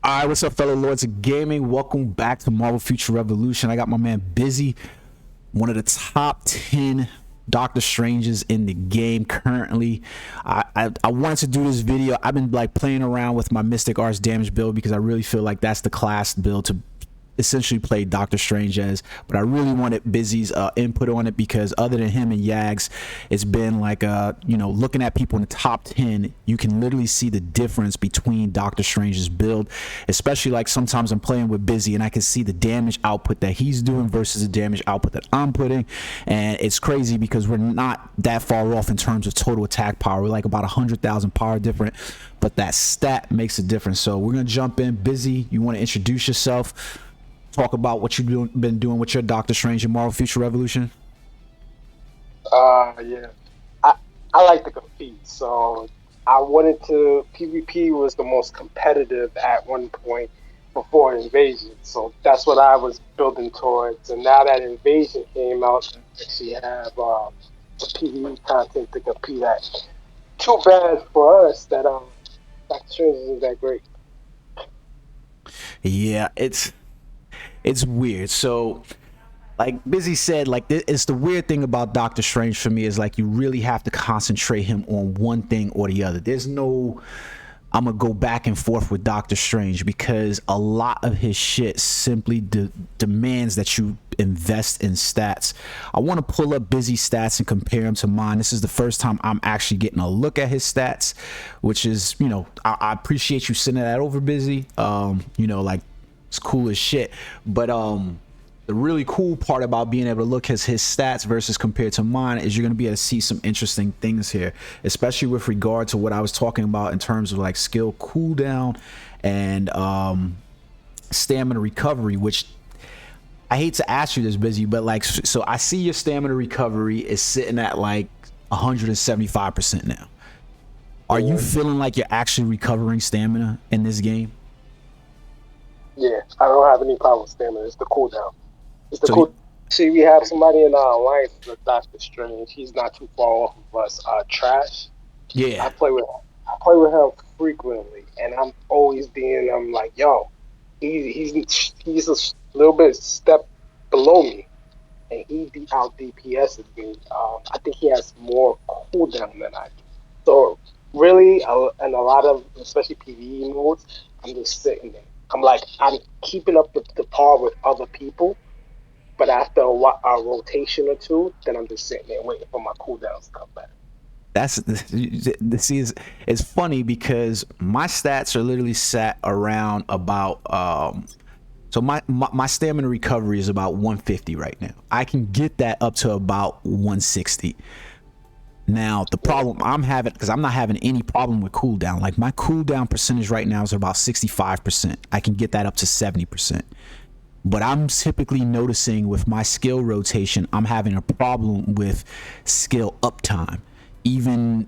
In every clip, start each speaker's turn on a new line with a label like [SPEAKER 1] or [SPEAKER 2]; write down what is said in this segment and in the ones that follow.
[SPEAKER 1] All right, what's up, fellow lords of gaming? Welcome back to Marvel Future Revolution. I got my man Bizzy, one of the top 10 Doctor Stranges in the game currently. I wanted to do this video. I've been like playing around with my Mystic Arts damage build because I really feel like that's the class build to essentially play Doctor Strange as, but I really wanted Bizzy's input on it because other than him and Yags, it's been like looking at people in the top 10, you can literally see the difference between Doctor Strange's build, especially like sometimes I'm playing with Bizzy and I can see the damage output that he's doing versus the damage output that I'm putting, and it's crazy because we're not that far off in terms of total attack power. We're like about 100,000 power different, but that stat makes a difference. So we're gonna jump in. Bizzy, you want to introduce yourself? Talk about what you've been doing with your Doctor Strange in Marvel Future Revolution.
[SPEAKER 2] Yeah. I like to compete, so I wanted to. PvP was the most competitive at one point before Invasion, so that's what I was building towards. And now that Invasion came out, I actually have the PvE content to compete at. Too bad for us that Doctor Strange isn't that great.
[SPEAKER 1] Yeah, it's weird. So like Bizzy said, like it's the weird thing about Doctor Strange for me is like you really have to concentrate him on one thing or the other. There's no I'm gonna go back and forth with Doctor Strange because a lot of his shit simply demands that you invest in stats. I want to pull up Bizzy stats and compare them to mine. This is the first time I'm actually getting a look at his stats, which is, I appreciate you sending that over, Bizzy. Like it's cool as shit. But the really cool part about being able to look at his stats versus compared to mine is you're going to be able to see some interesting things here, especially with regard to what I was talking about in terms of like skill cooldown and stamina recovery, which I hate to ask you this, Bizzy, but like, so I see your stamina recovery is sitting at like 175% now. Are you feeling like you're actually recovering stamina in this game?
[SPEAKER 2] Yeah, I don't have any problem with stamina. It's the cooldown. It's the
[SPEAKER 1] So
[SPEAKER 2] cool. See, we have somebody in our alliance with Doctor Strange. He's not too far off of us. Trash.
[SPEAKER 1] yeah,
[SPEAKER 2] I play with him frequently, and I'm always being. I'm like, yo, he's a little bit step below me, and he out DPSs me. I think he has more cooldown than I do. So really, and a lot of especially PVE modes, I'm just sitting there. I'm keeping up the par with other people, but after a rotation or two, then I'm just sitting there waiting for my cooldowns to come back.
[SPEAKER 1] that's see it's funny because my stats are literally sat around about so my stamina recovery is about 150 right now. I can get that up to about 160. Now the problem I'm having, because I'm not having any problem with cooldown, like my cooldown percentage right now is about 65%. I can get that up to 70%. But I'm typically noticing with my skill rotation, I'm having a problem with skill uptime, even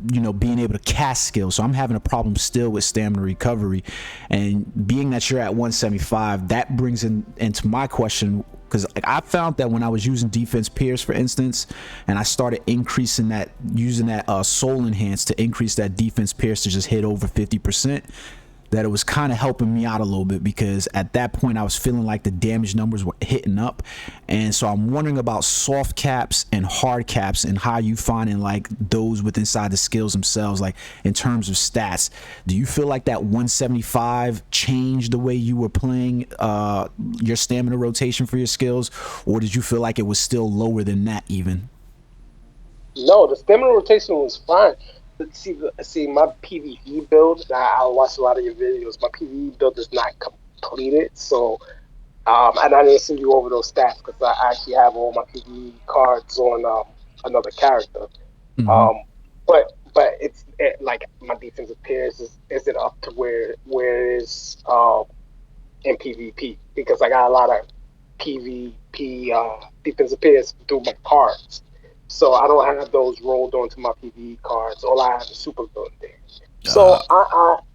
[SPEAKER 1] being able to cast skills. So I'm having a problem still with stamina recovery. And being that you're at 175, that brings into my question, because like, I found that when I was using defense pierce, for instance, and I started increasing that, using that soul enhance to increase that defense pierce to just hit over 50%, that it was kind of helping me out a little bit, because at that point I was feeling like the damage numbers were hitting up. And so I'm wondering about soft caps and hard caps and how you finding like those with inside the skills themselves, like in terms of stats. Do you feel like that 175 changed the way you were playing your stamina rotation for your skills, or did you feel like it was still lower than that even?
[SPEAKER 2] No, the stamina rotation was fine. But see, my PvE build. I watched a lot of your videos. My PvE build is not completed, so and I didn't send you over those stats because I actually have all my PvE cards on another character.
[SPEAKER 1] Mm-hmm.
[SPEAKER 2] But like my defensive pairs is it up to where it is in PvP, because I got a lot of PvP defensive pairs through my cards. So I don't have those rolled onto my PvE cards. All I have is super villain there. So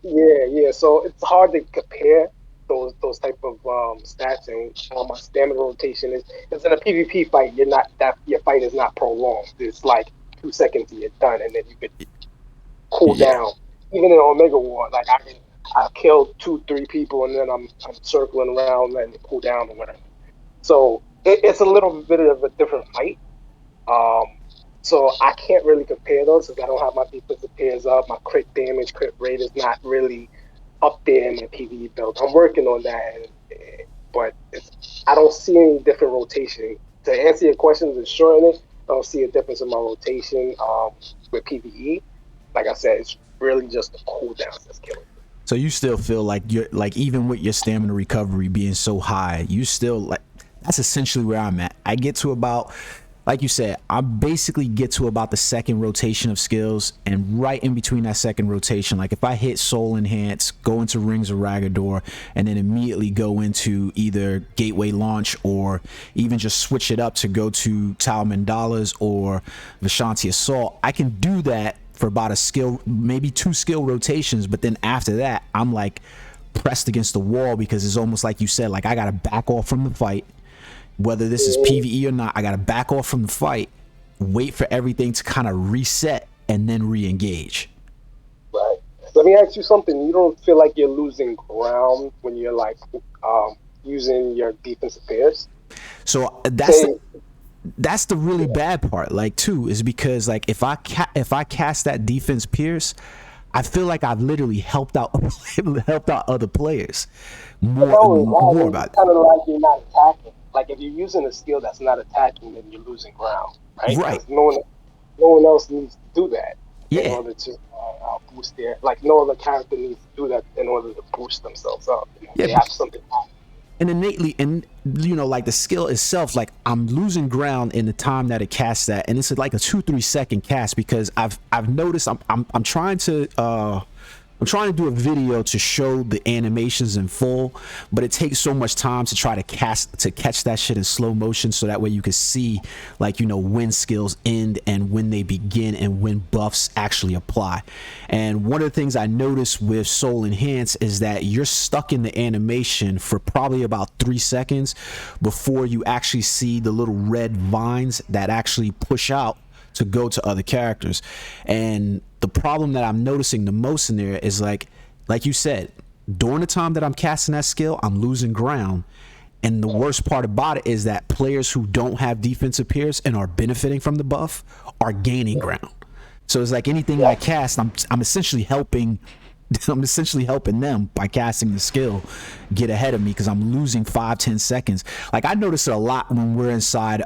[SPEAKER 2] yeah. So it's hard to compare those type of stats, and my stamina rotation is, because in a PvP fight, you're not that your fight is not prolonged. It's like 2 seconds and you're done, and then you could cool
[SPEAKER 1] Yeah.
[SPEAKER 2] down. Even in Omega War, like I killed 2-3 people, and then I'm circling around letting it cool down or whatever. So it's a little bit of a different fight. Um, so I can't really compare those because I don't have my defensive pairs up. My crit damage, crit rate is not really up there in my PvE build. I'm working on that, but I don't see any different rotation. To answer your questions and shorten it, I don't see a difference in my rotation with PvE. Like I said, it's really just the cooldowns that's killing me.
[SPEAKER 1] So you still feel like you're like, even with your stamina recovery being so high, you still like, that's essentially where I'm at. I get to about, like you said, I basically get to about the second rotation of skills, and right in between that second rotation, like if I hit Soul Enhance, go into Rings of Ragador, and then immediately go into either Gateway Launch or even just switch it up to go to Tau Mandalas or Vishanti Assault, I can do that for about a skill, maybe 2 skill rotations, but then after that, I'm like pressed against the wall because it's almost like you said, like I gotta back off from the fight. Whether this is PvE or not, I gotta back off from the fight, wait for everything to kind of reset, and then re-engage.
[SPEAKER 2] Right. Let me ask you something. You don't feel like you're losing ground when you're like using your defensive pairs?
[SPEAKER 1] So that's the really bad part, like too, is because like if I cast that defense pierce, I feel like I've literally helped out other players more about it.
[SPEAKER 2] Kind of like you're not attacking. Like if you're using a skill that's not attacking, then you're losing ground, right?
[SPEAKER 1] Right.
[SPEAKER 2] Because no one else needs to do that in
[SPEAKER 1] Yeah.
[SPEAKER 2] order to boost their. Like no other character needs to do that in order to boost themselves up.
[SPEAKER 1] Yeah.
[SPEAKER 2] They have something.
[SPEAKER 1] And innately, and you know, like the skill itself, like I'm losing ground in the time that it casts that, and it's like a 2-3 second cast because I've noticed I'm trying to do a video to show the animations in full, but it takes so much time to try to catch that shit in slow motion, so that way you can see, like, you know, when skills end and when they begin and when buffs actually apply. And one of the things I noticed with Soul Enhance is that you're stuck in the animation for probably about 3 seconds before you actually see the little red vines that actually push out to go to other characters. And the problem that I'm noticing the most in there is like you said, during the time that I'm casting that skill, I'm losing ground. And the worst part about it is that players who don't have defensive pairs and are benefiting from the buff are gaining ground. So it's like anything I cast, I'm essentially helping them by casting the skill get ahead of me, because I'm losing 5-10 seconds. Like I notice it a lot when we're inside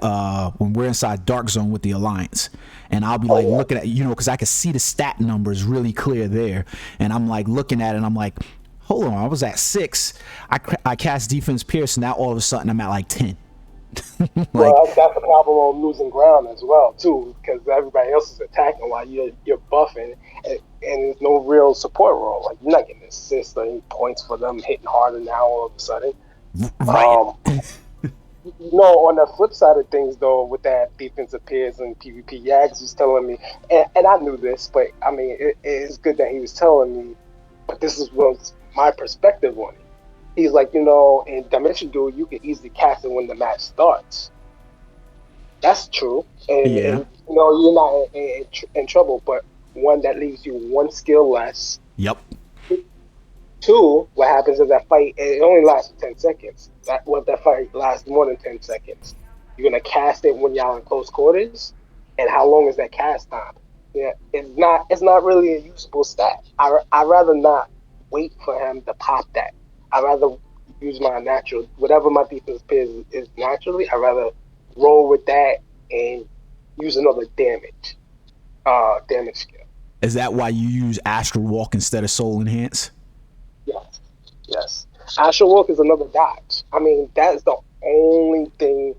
[SPEAKER 1] Dark Zone with the Alliance, and I'll be like looking at, you know, because I can see the stat numbers really clear there, and I'm like looking at it and I'm like, hold on, I was at 6, I cast defense pierce, and now all of a sudden I'm at like 10. Like,
[SPEAKER 2] well, that's the problem on losing ground as well too, because everybody else is attacking while you're buffing, and there's no real support role. Like you're not getting assists or any points for them hitting harder now all of a sudden.
[SPEAKER 1] right.
[SPEAKER 2] On the flip side of things though, with that defensive pairs and PvP, Yags was telling me, and I knew this, but I mean it is good that he was telling me, but this was my perspective on it. He's like, you know, in Dimension Duel, you can easily cast it when the match starts. That's true. And you know, you're not in trouble, but one, that leaves you 1 skill less.
[SPEAKER 1] Yep.
[SPEAKER 2] 2, what happens is that fight, it only lasts 10 seconds. That fight lasts more than 10 seconds. You're going to cast it when y'all in close quarters. And how long is that cast time? Yeah, it's not really a usable stat. I'd rather not wait for him to pop that. I'd rather use my natural, whatever my defense is naturally, I'd rather roll with that and use another damage skill.
[SPEAKER 1] Is that why you use Astral Walk instead of Soul Enhance?
[SPEAKER 2] Yes. Astral Walk is another dodge. I mean, that is the only thing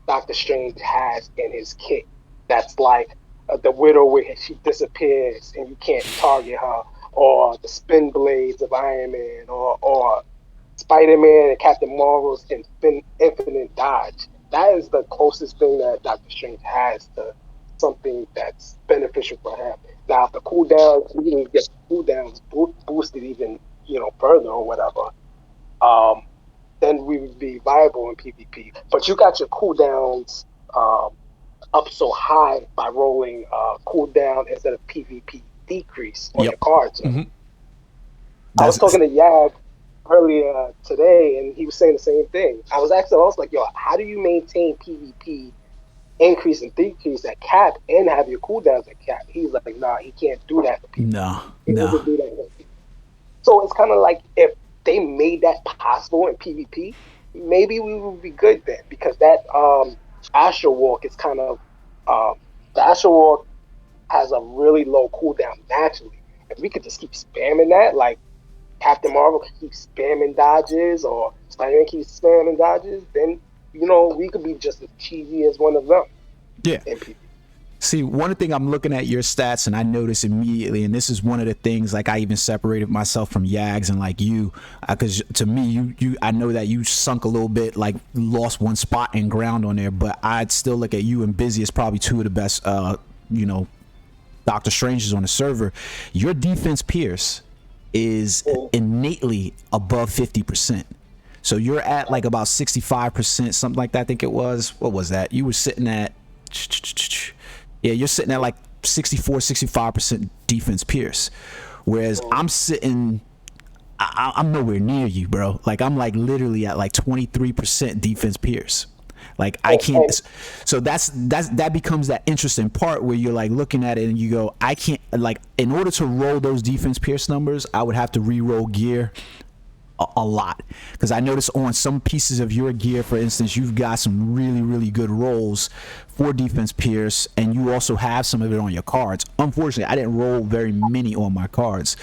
[SPEAKER 2] Doctor Strange has in his kit that's like the Widow, where she disappears and you can't target her, or the spin blades of Iron Man, or Spider-Man and Captain Marvel's infinite dodge. That is the closest thing that Doctor Strange has to something that's beneficial for him. Now, if the cooldowns, we can get cooldowns boosted even, you know, further or whatever, then we would be viable in PvP. But you got your cooldowns up so high by rolling cooldown instead of PvP decrease on your cards.
[SPEAKER 1] Mm-hmm.
[SPEAKER 2] I was talking to Yag earlier today, and he was saying the same thing. I was like, yo, how do you maintain PvP increase and decrease at cap and have your cooldowns at cap? He's like, nah, he can't do that for people. He doesn't do that for people. So it's kind of like if they made that possible in PvP, maybe we would be good then, because that Astro Walk is kind of the Astro Walk has a really low cooldown naturally. If we could just keep spamming that, like Captain Marvel could keep spamming dodges, or Spider-Man keeps spamming dodges, then we could be just as cheesy as one of them.
[SPEAKER 1] Yeah. See, one thing I'm looking at your stats and I notice immediately, and this is one of the things, like I even separated myself from Yags and like you, because to me, I know that you sunk a little bit, like lost one spot in ground on there, but I'd still look at you and Bizzy as probably two of the best, Doctor Stranges on the server. Your defense Pierce is innately above 50%. So you're at like about 65%, something like that. I think it was. What was that? You were sitting at, you're sitting at like 65% defense Pierce. Whereas I'm sitting, I'm nowhere near you, bro. Like I'm like literally at like 23% defense Pierce. Like I can't. So that becomes that interesting part where you're like looking at it and you go, I can't, like, in order to roll those defense Pierce numbers, I would have to re-roll gear a lot, because I noticed on some pieces of your gear, for instance, you've got some really good rolls for defense Pierce, and you also have some of it on your cards. Unfortunately, I didn't roll very many on my cards.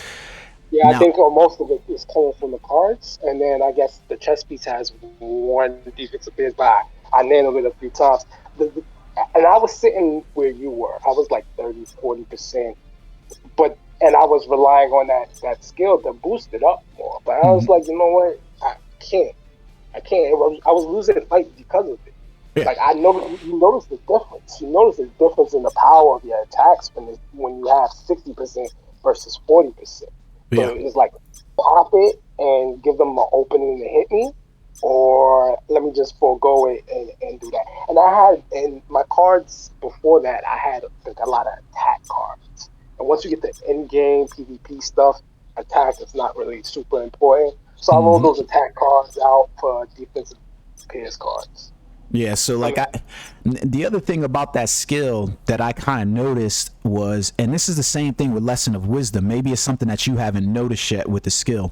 [SPEAKER 2] Yeah, now, I think most of it is coming from the cards, and then I guess the chess piece has one defensive Pierce, but I nanoed it a few times. And I was sitting where you were. I was like 30-40%, and I was relying on that skill to boost it up more. But I was like, you know what? I can't. I was losing fights because of it. Yeah. Like you notice the difference. You notice the difference in the power of your attacks when you have 60% versus 40%. So it's like pop it and give them an opening to hit me, or let me just forego it and do that. And I had in my cards before that, I had like a lot of attack cards. And once you get the in-game PvP stuff, attack is not really super important. So I rolled those attack cards out for defensive Pierce cards.
[SPEAKER 1] Yeah, so like the other thing about that skill that I kind of noticed was, and this is the same thing with Lesson of Wisdom, maybe it's something that you haven't noticed yet with the skill,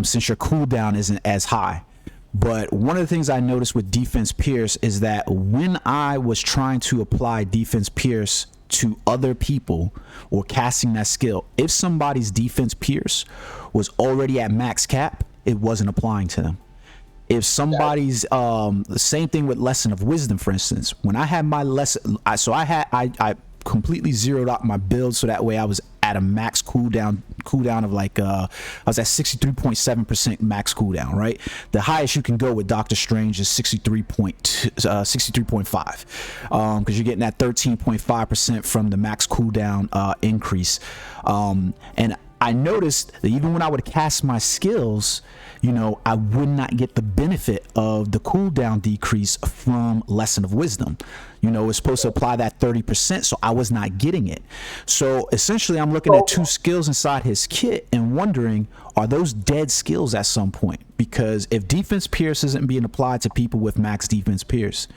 [SPEAKER 1] since your cooldown isn't as high. But one of the things I noticed with Defense Pierce is that when I was trying to apply Defense Pierce to other people or casting that skill, if somebody's Defense Pierce was already at max cap, it wasn't applying to them. If somebody's the same thing with Lesson of Wisdom, for instance, when I had my lesson, I completely zeroed out my build so that way I was at a max cooldown of like I was at 63.7% max cooldown, right? The highest you can go with Doctor Strange is 63.5 because you're getting that 13.5% from the max cooldown increase, and I noticed that even when I would cast my skills, I would not get the benefit of the cooldown decrease from Lesson of Wisdom. It's supposed to apply that 30%, so I was not getting it. So essentially, I'm looking at two skills inside his kit and wondering, are those dead skills at some point? Because if Defense Pierce isn't being applied to people with max Defense Pierce,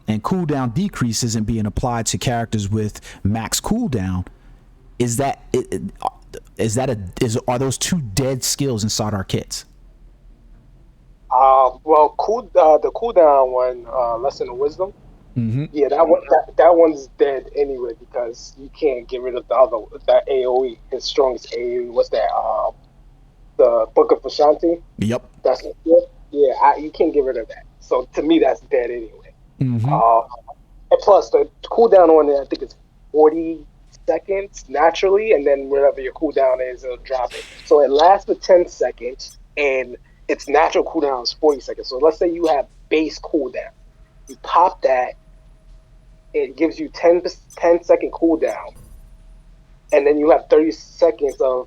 [SPEAKER 1] and cooldown decrease isn't being applied to characters with max cooldown, are those two dead skills inside our kits?
[SPEAKER 2] Well, the cooldown one, Lesson of Wisdom. Mm-hmm. Yeah, that one's dead anyway, because you can't get rid of that AOE. His strongest AOE. What's that? The Book of Ashanti.
[SPEAKER 1] Yep.
[SPEAKER 2] That's it. Yeah, you can't get rid of that. So to me, that's dead anyway. Mm-hmm. And plus, the cooldown on it, I think it's 40 seconds naturally, and then wherever your cooldown is, it'll drop it. So it lasts for 10 seconds, and its natural cooldown is 40 seconds. So let's say you have base cooldown. You pop that, it gives you 10-second cooldown, and then you have 30 seconds of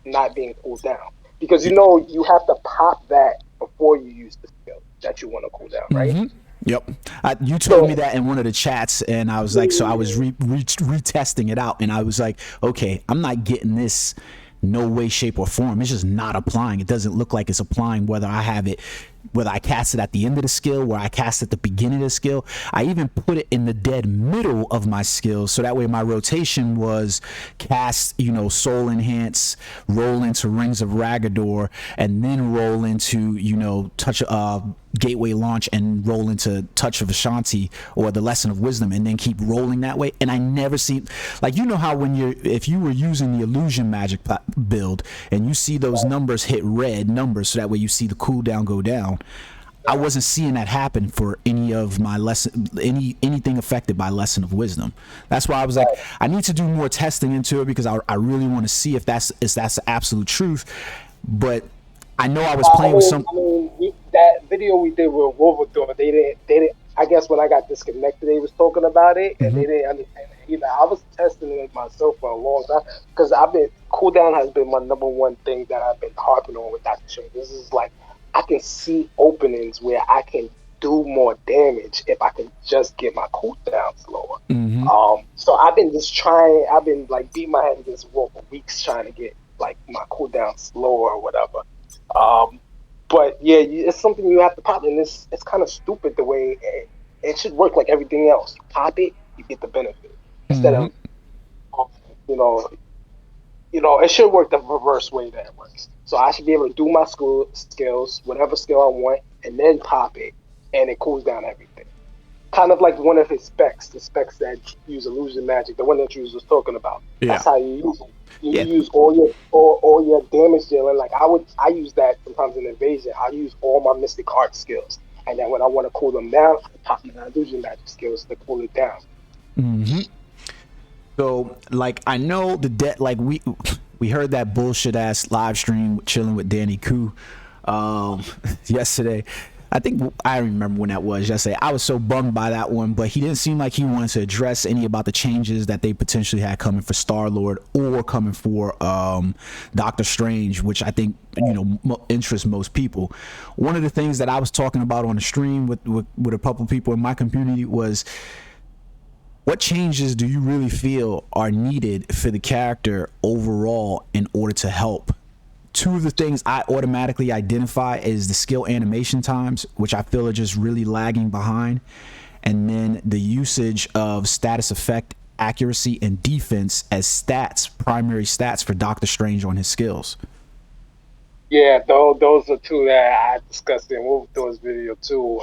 [SPEAKER 2] not being cooled down. Because you have to pop that before you use the skill that you want to cool down, right? Mm-hmm.
[SPEAKER 1] Yep. You told me that in one of the chats, and I was like, so I was retesting it out, and I was like, okay, I'm not getting this no way, shape, or form. It's just not applying. It doesn't look like it's applying, whether I cast it at the end of the skill, where I cast at the beginning of the skill. I even put it in the dead middle of my skills, so that way my rotation was cast, Soul Enhance, roll into Rings of Ragador, and then roll into, Touch Gateway Launch, and roll into Touch of Ashanti or the Lesson of Wisdom, and then keep rolling that way. And I never see, like, how if you were using the Illusion Magic build and you see those numbers hit red numbers, so that way you see the cooldown go down. I wasn't seeing that happen for any of my anything affected by Lesson of Wisdom. That's why I was like, I need to do more testing into it, because I really want to see if that's the absolute truth. But I know I was playing with some.
[SPEAKER 2] That video we did with Wolverdor, they didn't. I guess when I got disconnected, they was talking about it, and they didn't understand it either. I was testing it myself for a long time, because cooldown has been my number one thing that I've been harping on with Dr. Strange. This is like, I can see openings where I can do more damage if I can just get my cooldown slower. So I've been like beating my head against the wall for weeks trying to get like my cooldown slower or whatever. But yeah, it's something you have to pop, and it's kind of stupid the way it should work like everything else. You pop it, you get the benefit instead of it should work the reverse way that it works. So I should be able to do my skills, whatever skill I want, and then pop it, and it cools down everything. Kind of like one of his specs, the specs that use Illusion Magic, the one that you was talking about. Yeah. That's how you use it. You use all your damage dealing. Like I use that sometimes in Invasion. I use all my Mystic Heart skills, and then when I want to cool them down, I pop my Illusion Magic skills to cool it down.
[SPEAKER 1] So, like, I know like we heard that bullshit ass live stream chilling with Danny Koo yesterday. I think I remember when that was yesterday. I was so bummed by that one, but he didn't seem like he wanted to address any about the changes that they potentially had coming for Star-Lord or coming for Doctor Strange, which I think interests most people. One of the things that I was talking about on the stream with a couple of people in my community was, what changes do you really feel are needed for the character overall in order to help? Two of the things I automatically identify is the skill animation times, which I feel are just really lagging behind, and then the usage of status effect accuracy and defense as primary stats for Doctor Strange on his skills.
[SPEAKER 2] Yeah, those are two that I discussed in Wolfdoor's video too.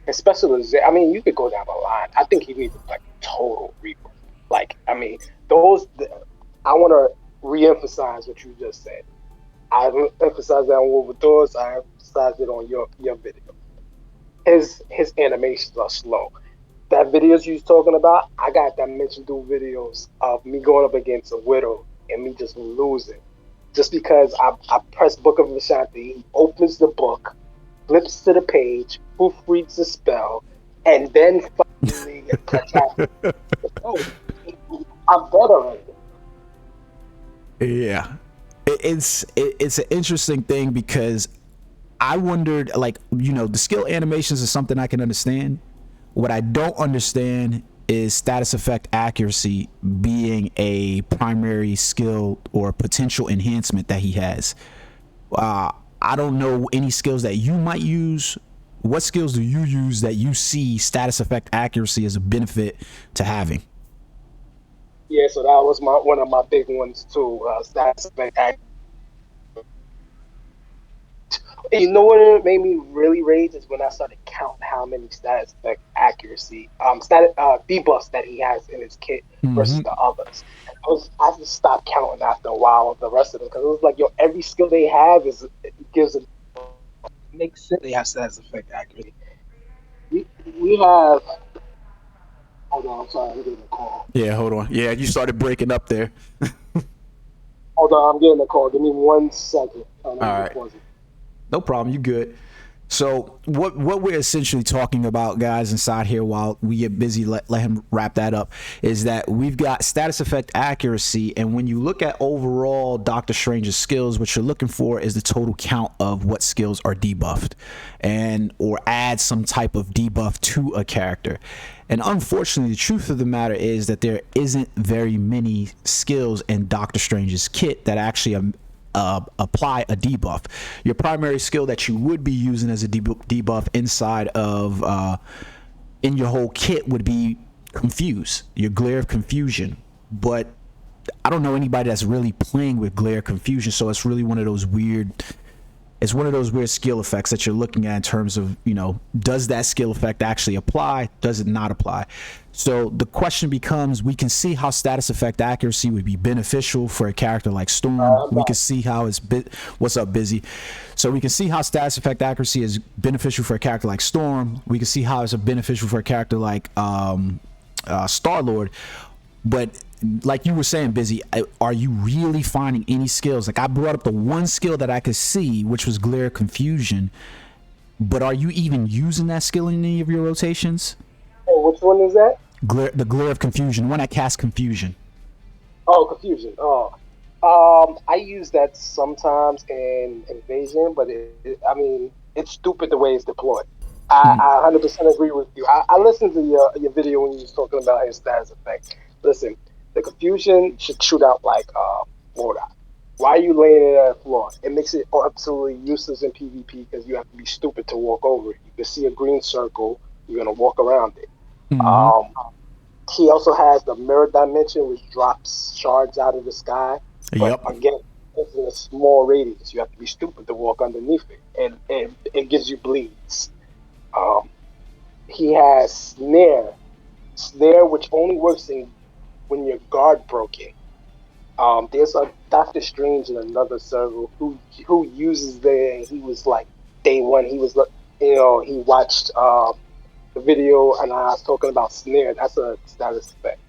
[SPEAKER 2] Especially, you could go down the line. I think he needs like total rework. Like, I want to re-emphasize what you just said. I emphasized that on Wolverdore's. I emphasized it on your video. His animations are slow. That videos you was talking about, I got Dimension Duel videos of me going up against a Widow and me just losing. Just because I press Book of Ashanti, he opens the book, flips to the page, proofreads the spell, and then finally I'm better at it.
[SPEAKER 1] Yeah. It's an interesting thing, because I wondered, like, the skill animations is something I can understand. What I don't understand is status effect accuracy being a primary skill or potential enhancement that he has. I don't know any skills that you might use. What skills do you use that you see status effect accuracy as a benefit to having?
[SPEAKER 2] Yeah, so that was one of my big ones too. Status effect accuracy. You know what made me really rage is when I started counting how many status effect accuracy, debuffs that he has in his kit versus the others. I just stopped counting after a while of the rest of them, because it was like, every skill they have gives makes sense. They have status effect accuracy. We have. Hold on, I'm sorry, I'm getting a call.
[SPEAKER 1] Yeah, hold on. Yeah, you started breaking up there.
[SPEAKER 2] Hold on, I'm getting a call. Give me 1 second.
[SPEAKER 1] All right. No problem. You good. So what we're essentially talking about, guys, inside here while we get busy, let him wrap that up, is that we've got status effect accuracy, and when you look at overall Doctor Strange's skills, what you're looking for is the total count of what skills are debuffed, and or add some type of debuff to a character. And unfortunately, the truth of the matter is that there isn't very many skills in Doctor Strange's kit that actually apply a debuff. Your primary skill that you would be using as a debuff inside of in your whole kit would be Confuse, your Glare of Confusion. But I don't know anybody that's really playing with Glare Confusion, so it's really one of those weird. It's one of those weird skill effects that you're looking at in terms of, you know, does that skill effect actually apply? Does it not apply? So the question becomes, we can see how status effect accuracy would be beneficial for a character like Storm. We can see how it's what's up, Bizzy? So we can see how status effect accuracy is beneficial for a character like Storm. We can see how it's beneficial for a character like Star-Lord. But like you were saying, Bizzy, are you really finding any skills? Like, I brought up the one skill that I could see, which was Glare Confusion, but are you even using that skill in any of your rotations?
[SPEAKER 2] Oh, which one is that?
[SPEAKER 1] The Glare of Confusion, the one that casts Confusion.
[SPEAKER 2] Oh, Confusion. Oh, I use that sometimes in Invasion, but I mean, it's stupid the way it's deployed. I 100% agree with you. I listened to your video when you was talking about his status effect. Listen, the Confusion should shoot out like Mordok. Why are you laying it at a floor? It makes it absolutely useless in PvP because you have to be stupid to walk over it. You can see a green circle, you're gonna walk around it. He also has the mirror dimension, which drops shards out of the sky. But again, it's in a small radius. You have to be stupid to walk underneath it, and it gives you bleeds. He has snare, which only works when your guard broken. There's a Doctor Strange in another server who uses that, and he was like day one. He was, he watched the video, and I was talking about snare. That's a status effect.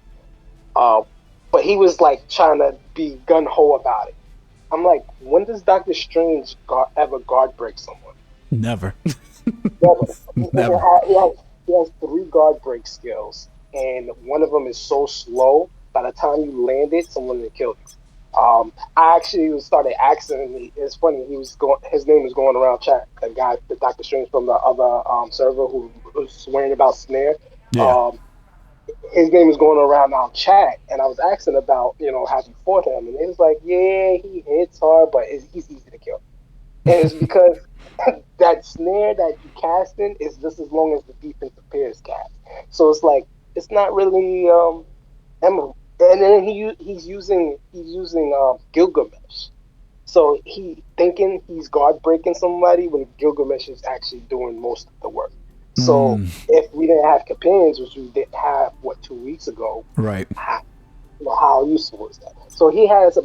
[SPEAKER 2] But he was like trying to be gun ho about it. I'm like, when does Doctor Strange ever guard break someone?
[SPEAKER 1] Never.
[SPEAKER 2] Never. He has 3 guard break skills, and one of them is so slow. By the time you land it, someone will kill you. I actually started asking. It's funny. His name was going around chat. The Doctor Strange from the other server who was swearing about snare.
[SPEAKER 1] Yeah.
[SPEAKER 2] His name was going around our chat, and I was asking about how he fought him, and it was like, yeah, he hits hard, but he's easy to kill. And it's because that snare that you casting is just as long as the defensive pairs cast. So it's like it's not really memorable. And then he's using Gilgamesh. So he thinking he's guard breaking somebody when Gilgamesh is actually doing most of the work. So if we didn't have companions, which we didn't have 2 weeks ago,
[SPEAKER 1] right?
[SPEAKER 2] How useful is that? So he has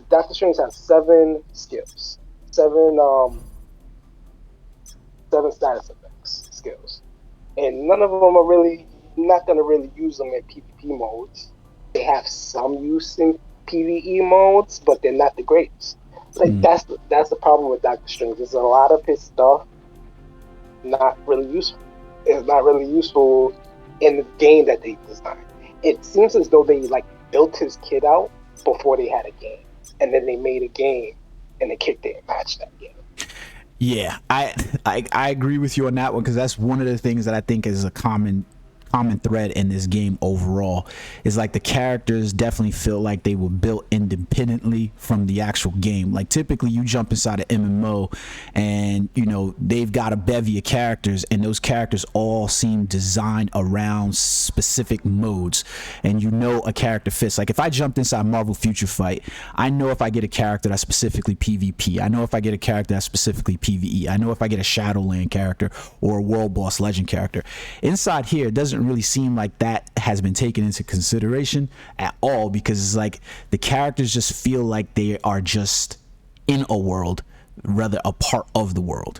[SPEAKER 2] Doctor Strange has 7 skills, 7 status effects skills, and none of them are really not going to really use them in PvP modes. They have some use in PvE modes, but they're not the greatest. That's the problem with Doctor Strange. There's a lot of his stuff not really useful. It's not really useful in the game that they designed. It seems as though they built his kit out before they had a game, and then they made a game, and the kit didn't match that game.
[SPEAKER 1] Yeah, I agree with you on that one, because that's one of the things that I think is a common thread in this game overall, is the characters definitely feel like they were built independently from the actual game. Typically you jump inside an MMO and they've got a bevy of characters, and those characters all seem designed around specific modes, and a character fits. If I jumped inside Marvel Future Fight, I know if I get a character that's specifically PvP, I know if I get a character that's specifically PvE, I know if I get a Shadowland character or a World Boss Legend character. Inside here, it doesn't really seem like that has been taken into consideration at all, because it's the characters just feel like they are just in a world rather a part of the world.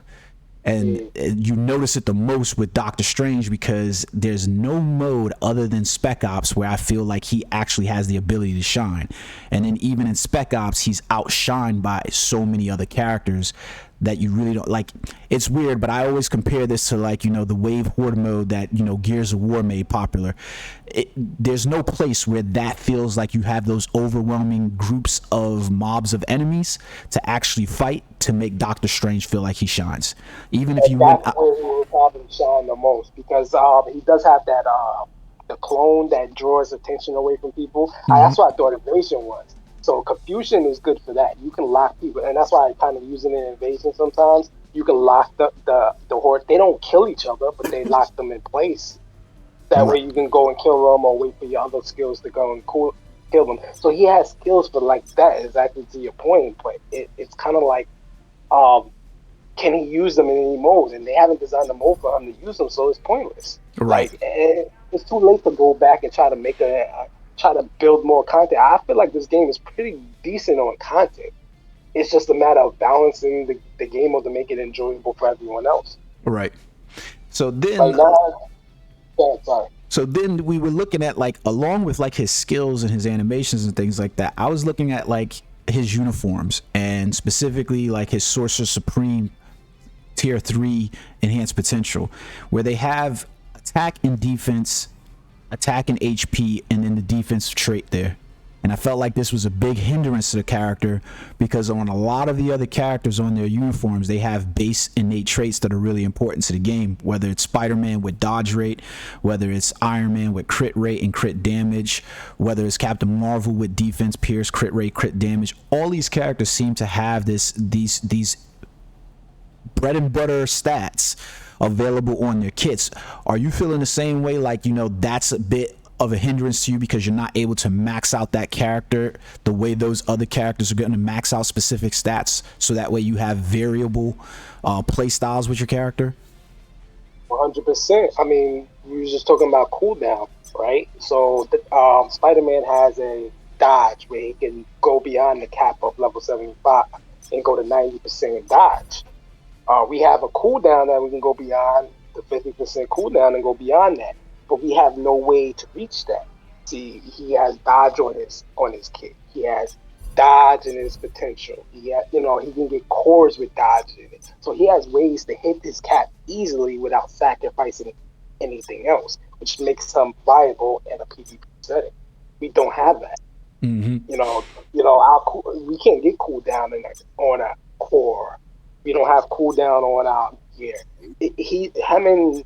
[SPEAKER 1] And you notice it the most with Doctor Strange, because there's no mode other than Spec Ops where I feel like he actually has the ability to shine. And then even in Spec Ops, he's outshined by so many other characters that you really don't like. It's weird, but I always compare this to like, the wave horde mode that, Gears of War made popular. There's no place where that feels like you have those overwhelming groups of mobs of enemies to actually fight to make Doctor Strange feel like he shines. Even if you win,
[SPEAKER 2] that's where he will probably shine the most, because he does have that the clone that draws attention away from people. That's what I thought Invasion was. So Confusion is good for that. You can lock people, and that's why I kind of use it in Invasion sometimes. You can lock the horde. They don't kill each other, but they lock them in place. That way you can go and kill them or wait for your other skills to go and kill them. So he has skills for like that, exactly to your point, but it's kind of like, can he use them in any mode? And they haven't designed a mode for him to use them, so it's pointless.
[SPEAKER 1] Right.
[SPEAKER 2] Like, it's too late to go back and try to build more content. I feel like this game is pretty decent on content. It's just a matter of balancing the game mode to make it enjoyable for everyone else.
[SPEAKER 1] Right. So then,
[SPEAKER 2] sorry.
[SPEAKER 1] So then we were looking at, like, along with like his skills and his animations and things like that, I was looking at like his uniforms, and specifically like his Sorcerer Supreme tier 3 enhanced potential, where they have attack and defense, attack and HP, and then the defensive trait there. And I felt like this was a big hindrance to the character, because on a lot of the other characters on their uniforms, they have base innate traits that are really important to the game, whether it's Spider-Man with dodge rate, whether it's Iron Man with crit rate and crit damage, whether it's Captain Marvel with defense, pierce, crit rate, crit damage. All these characters seem to have these bread and butter stats available on their kits. Are you feeling the same way? Like, that's a bit of a hindrance to you because you're not able to max out that character the way those other characters are going to max out specific stats, so that way you have variable play styles with your character?
[SPEAKER 2] 100%. I mean, you were just talking about cooldown, right? So Spider-Man has a dodge where he can go beyond the cap of level 75 and go to 90% dodge. We have a cooldown that we can go beyond the 50% cooldown and go beyond that, but we have no way to reach that. See, he has dodge on his kit. He has dodge in his potential. He can get cores with dodge in it. So he has ways to hit his cap easily without sacrificing anything else, which makes him viable in a PvP setting. We don't have that.
[SPEAKER 1] Mm-hmm.
[SPEAKER 2] We can't get cooldown on a core. We don't have cooldown on our gear. Him and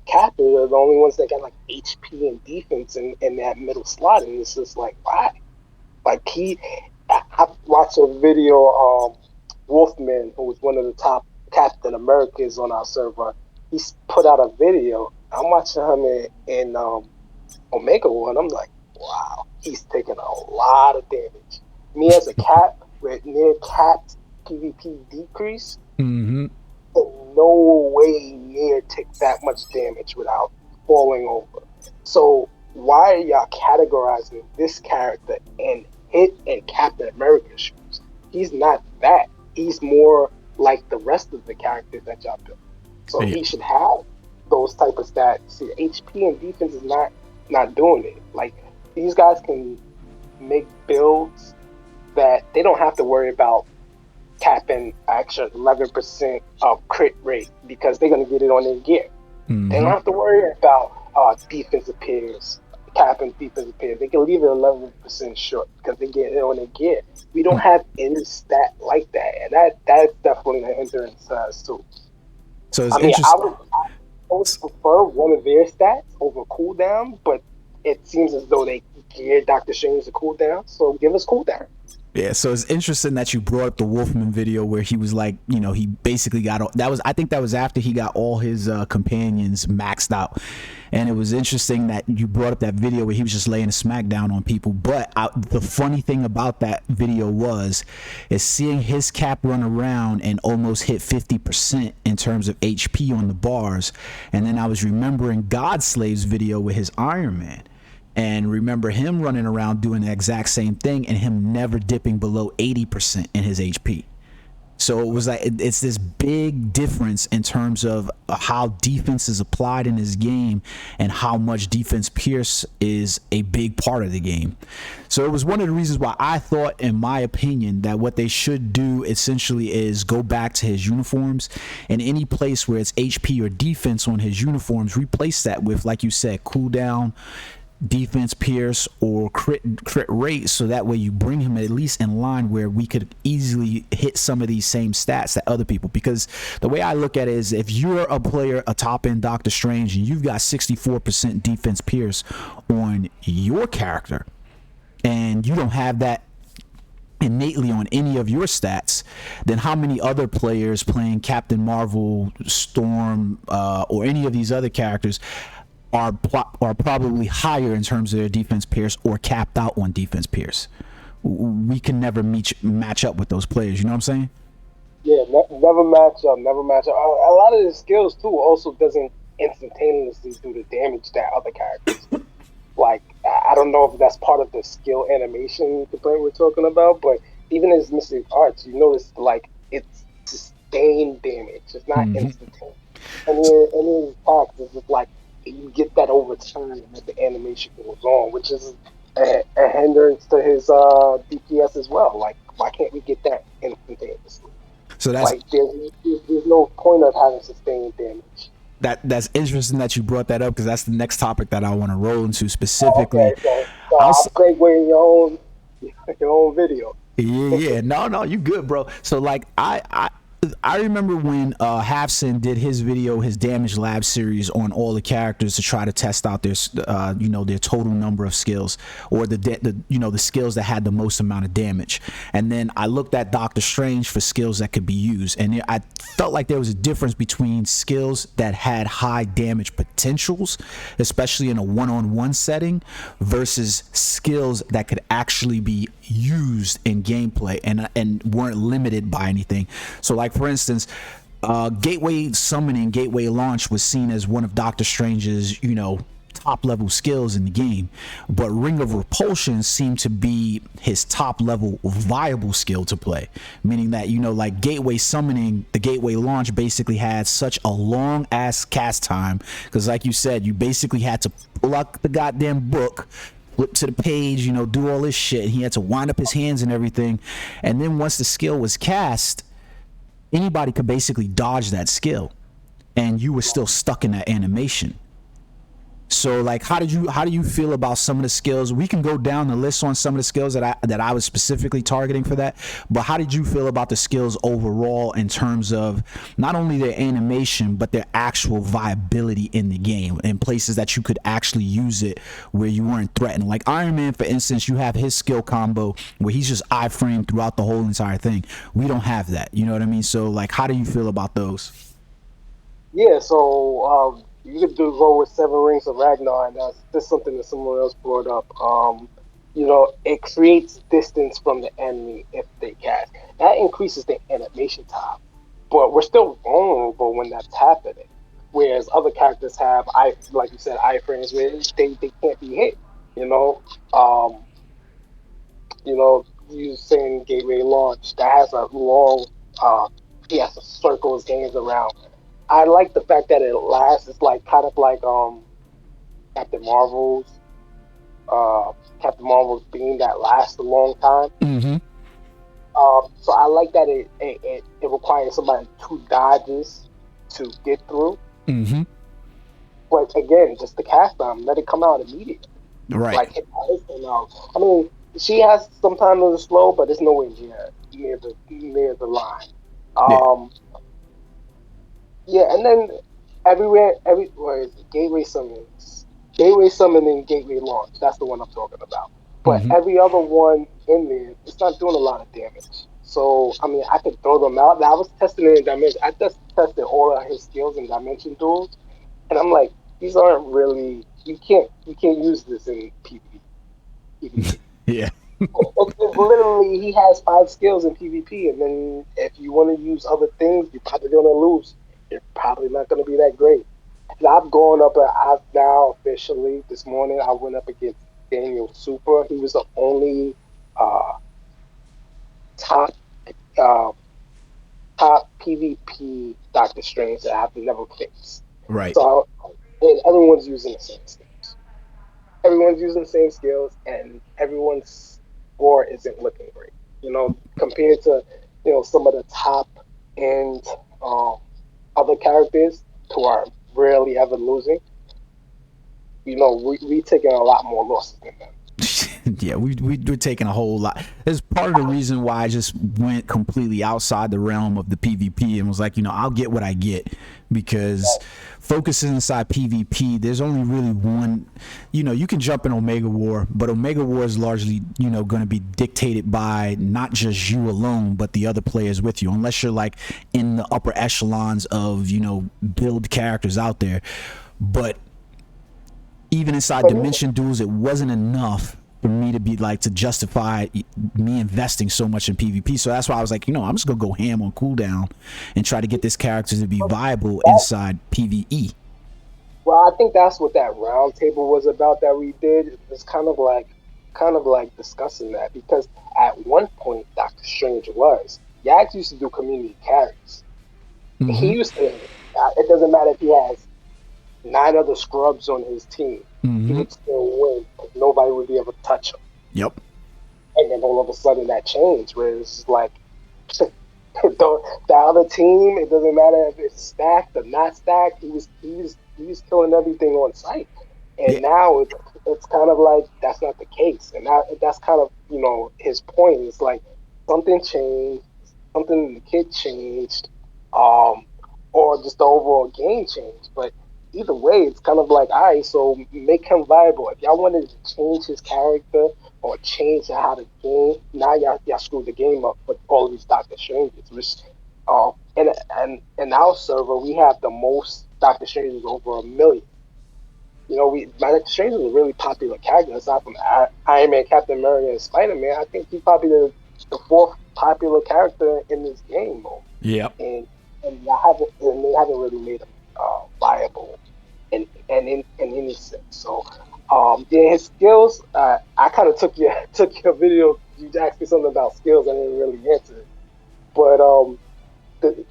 [SPEAKER 2] Capper are the only ones that got like HP and defense in that middle slot, and it's just like, why? Like I watched a video. Wolfman, who was one of the top Captain Americas on our server, he's put out a video. I'm watching him in Omega One. I'm like, wow, he's taking a lot of damage. Me as a Cap with near Cap's PvP decrease, no way near take that much damage without falling over. So why are y'all categorizing this character in Hit and Captain America shoes? He's not that. He's more like the rest of the characters that y'all built. So he should have those type of stats. See, HP and defense is not doing it. Like, these guys can make builds that they don't have to worry about capping extra 11% of crit rate, because they're going to get it on their gear. Mm-hmm. They don't have to worry about defensive pairs, capping defensive pairs. They can leave it 11% short because they get it on their gear. We don't have any stat like that, and that's definitely an hindrance to us too.
[SPEAKER 1] So it's interesting.
[SPEAKER 2] I would prefer one of their stats over cooldown, but it seems as though they geared Dr. Strange to cooldown, so give us cooldown.
[SPEAKER 1] Yeah, so it's interesting that you brought up the Wolfman video where he was like, he basically got I think that was after he got all his companions maxed out. And it was interesting that you brought up that video where he was just laying a smackdown on people. But the funny thing about that video is seeing his cap run around and almost hit 50% in terms of HP on the bars. And then I was remembering Godslave's video with his Iron Man, and remember him running around doing the exact same thing and him never dipping below 80% in his HP. So it was like it's this big difference in terms of how defense is applied in this game and how much defense pierce is a big part of the game. So it was one of the reasons why I thought, in my opinion, that what they should do essentially is go back to his uniforms, and any place where it's HP or defense on his uniforms, replace that with, like you said, cooldown, defense pierce, or crit rate, so that way you bring him at least in line where we could easily hit some of these same stats that other people. Because the way I look at it is, if you're a player, a top end Doctor Strange, and you've got 64% defense pierce on your character, and you don't have that innately on any of your stats, then how many other players playing Captain Marvel, Storm, or any of these other characters are probably higher in terms of their defense pierce, or capped out on defense pierce? We can never match up with those players. You know what I'm saying?
[SPEAKER 2] Yeah, never match up. Never match up. A lot of the skills too also doesn't instantaneously do the damage that other characters. Like, I don't know if that's part of the skill animation complaint we're talking about, but even as Mystic Arts, you notice like it's sustained damage. It's not instantaneous. And in attacks, it's just like you get that over time as the animation goes on, which is a hindrance to his DPS as well. Like, why can't we get that instantaneously?
[SPEAKER 1] So that's
[SPEAKER 2] like there's no point of having sustained damage.
[SPEAKER 1] That's interesting that you brought that up, because that's the next topic that I want to roll into specifically.
[SPEAKER 2] Okay, so I'll segue in your own video.
[SPEAKER 1] Yeah. No, you good, bro. So like I remember when Halfson did his video, his Damage Lab series, on all the characters to try to test out their their total number of skills, or the skills that had the most amount of damage. And then I looked at Doctor Strange for skills that could be used, and I felt like there was a difference between skills that had high damage potentials, especially in a one-on-one setting, versus skills that could actually be used in gameplay and weren't limited by anything. So like, for instance, Gateway Summoning, Gateway Launch was seen as one of Doctor Strange's, top level skills in the game, but Ring of Repulsion seemed to be his top level viable skill to play, meaning that, like Gateway Summoning, the Gateway Launch basically had such a long ass cast time, because like you said, you basically had to pull out the goddamn book, flip to the page, do all this shit. He had to wind up his hands and everything, and then once the skill was cast, anybody could basically dodge that skill and you were still stuck in that animation. So like, how do you feel about some of the skills? We can go down the list on some of the skills that I was specifically targeting for that, but how did you feel about the skills overall in terms of not only their animation but their actual viability in the game, in places that you could actually use it where you weren't threatened? Like Iron Man, for instance, you have his skill combo where he's just iframe throughout the whole entire thing. We don't have that, you know what I mean? So like, how do you feel about those?
[SPEAKER 2] Yeah, so you could go with Seven Rings of Ragnar, and that's something that someone else brought up. It creates distance from the enemy if they cast. That increases the animation time, but we're still vulnerable when that's happening. Whereas other characters have, like you said, iframes where they can't be hit. You saying Gateway Launch, that has a long, he has to circle his hands around. I like the fact that it lasts. It's like kind of like Captain Marvel's being that lasts a long time.
[SPEAKER 1] Mm-hmm.
[SPEAKER 2] So I like that it requires somebody 2 dodges to get through.
[SPEAKER 1] Mm-hmm.
[SPEAKER 2] But again, just the cast time, let it come out immediately.
[SPEAKER 1] Right.
[SPEAKER 2] Like hit out. I mean, she has some time to slow, but it's nowhere near the line. Yeah, and then everywhere is it? Gateway Summoning, Gateway Launch. That's the one I'm talking about. But every other one in there, it's not doing a lot of damage. So, I mean, I could throw them out. Now, I was testing it in Dimension. I just tested all of his skills in Dimension tools, and I'm like, these aren't really. You can't use this in PvP.
[SPEAKER 1] Yeah.
[SPEAKER 2] It's literally, he has 5 skills in PvP, and then if you want to use other things, you're probably gonna lose. You're probably not going to be that great. And I've now officially this morning, I went up against Daniel Super. He was the only top top PvP Doctor Strange that I've never faced.
[SPEAKER 1] Right.
[SPEAKER 2] So and everyone's using the same skills. Everyone's using the same skills, and everyone's score isn't looking great. Compared to some of the top end um, other characters who are rarely ever losing. We taking a lot more losses than them.
[SPEAKER 1] Yeah, we're taking a whole lot. It's part of the reason why I just went completely outside the realm of the PvP and was like, I'll get what I get, because focusing inside PvP, there's only really one. You can jump in Omega War, but Omega War is largely going to be dictated by not just you alone, but the other players with you, unless you're like in the upper echelons of build characters out there. But even inside Dimension Duels, it wasn't enough for me to be like to justify me investing so much in PvP. So that's why I was like, I'm just gonna go ham on cooldown and try to get this character to be viable inside PvE.
[SPEAKER 2] Well, I think that's what that round table was about that we did. It's kind of like discussing that, because at one point Doctor Strange Yax used to do community carries. Mm-hmm. He used to. It doesn't matter if he has 9 other scrubs on his team. Mm-hmm. He would still win because nobody would be able to touch him.
[SPEAKER 1] Yep.
[SPEAKER 2] And then all of a sudden that changed, where it's like the other team, it doesn't matter if it's stacked or not stacked. He was killing everything on sight. And now it's kind of like that's not the case. And that's kind of his point. It's like something changed, something in the kit changed, or just the overall game changed. But either way, it's kind of like, all right, so make him viable. If y'all wanted to change his character or change how the game, now y'all screwed the game up with all of these Doctor Stranges. Which, and in our server, we have the most Doctor Stranges, over 1 million. Doctor Strange is a really popular character. Aside from Iron Man, Captain America, and Spider-Man, I think he's probably the 4th popular character in this game, though.
[SPEAKER 1] Yeah.
[SPEAKER 2] And they haven't really made him viable in any sense. So, his skills. I kind of took your video. You asked me something about skills. I didn't really answer it, but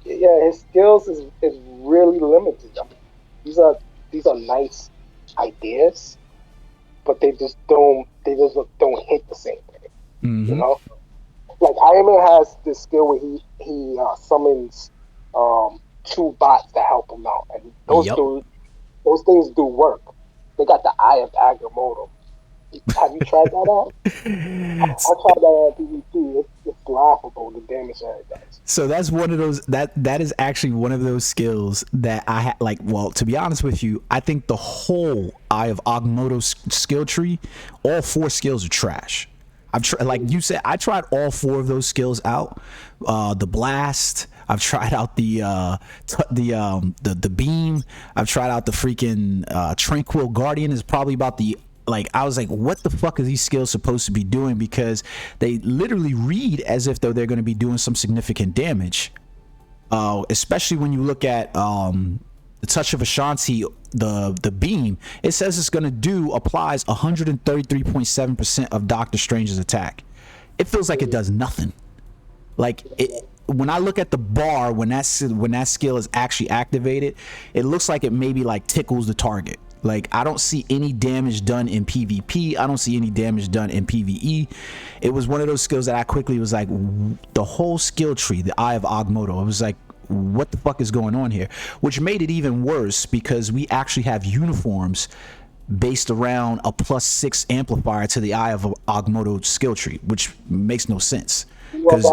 [SPEAKER 2] his skills is really limited. I mean, these are nice ideas, but they just don't hit the same way. Mm-hmm. Like Iron Man has this skill where he summons 2 bots to help him out, and those things do work. They got the Eye of Agamotto. Have you tried that out? I tried that on PvP. It's laughable, the damage that it does.
[SPEAKER 1] So that's one of those that is actually one of those skills that I had. Like, well, to be honest with you, I think the whole Eye of Agamotto skill tree, all 4 skills are trash. I've tried, like you said, I tried all 4 of those skills out. The blast. I've tried out the beam. I've tried out the freaking Tranquil Guardian. Is probably about the. Like, I was like, what the fuck are these skills supposed to be doing? Because they literally read as if though they're going to be doing some significant damage. Especially when you look at the Touch of Ashanti, the beam. It says it's going to applies 133.7% of Doctor Strange's attack. It feels like it does nothing. Like, when I look at the bar, when that skill is actually activated, it looks like it maybe like tickles the target. Like, I don't see any damage done in PvP. I don't see any damage done in PvE. It was one of those skills that I quickly was like, the whole skill tree, the Eye of Agamotto, I was like, what the fuck is going on here? Which made it even worse because we actually have uniforms based around a +6 amplifier to the Eye of Agamotto skill tree, which makes no sense.
[SPEAKER 2] Well, that's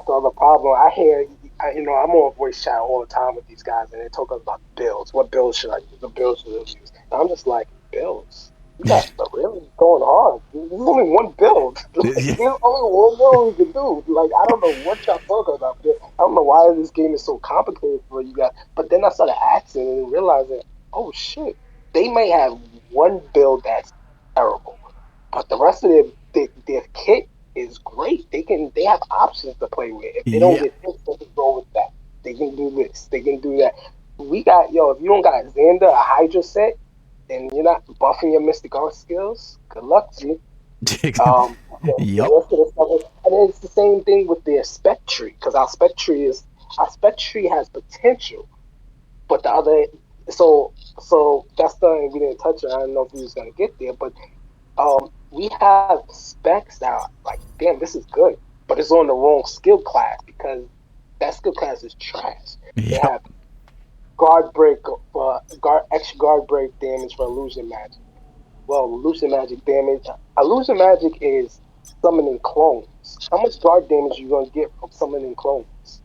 [SPEAKER 2] the other problem. I hear, I'm on voice chat all the time with these guys, and they talk about builds. What builds should I use? The builds should I use? And I'm just like, builds? You guys are really going hard. There's only one build. There's only one build we can do. Like, I don't know what y'all talking about. I don't know why this game is so complicated for you guys. But then I started asking and realizing, oh shit, they may have one build that's terrible, but the rest of their kit is great. They have options to play with. If they don't get this, they can go with that. They can do this. They can do that. We got, if you don't got Xander, a Hydra set, and you're not buffing your Mystic Art skills, good luck to you. The
[SPEAKER 1] Yep.
[SPEAKER 2] rest of the stuff, and it's the same thing with their spec tree, because our spec tree has potential, but the other, so that's the we didn't touch on. I don't know if we was gonna get there, but we have specs that are like, damn, this is good, but it's on the wrong skill class because that skill class is trash. They
[SPEAKER 1] Yep.
[SPEAKER 2] have guard break for extra guard break damage for illusion magic. Well, illusion magic damage. Illusion magic is summoning clones. How much guard damage you gonna get from summoning clones?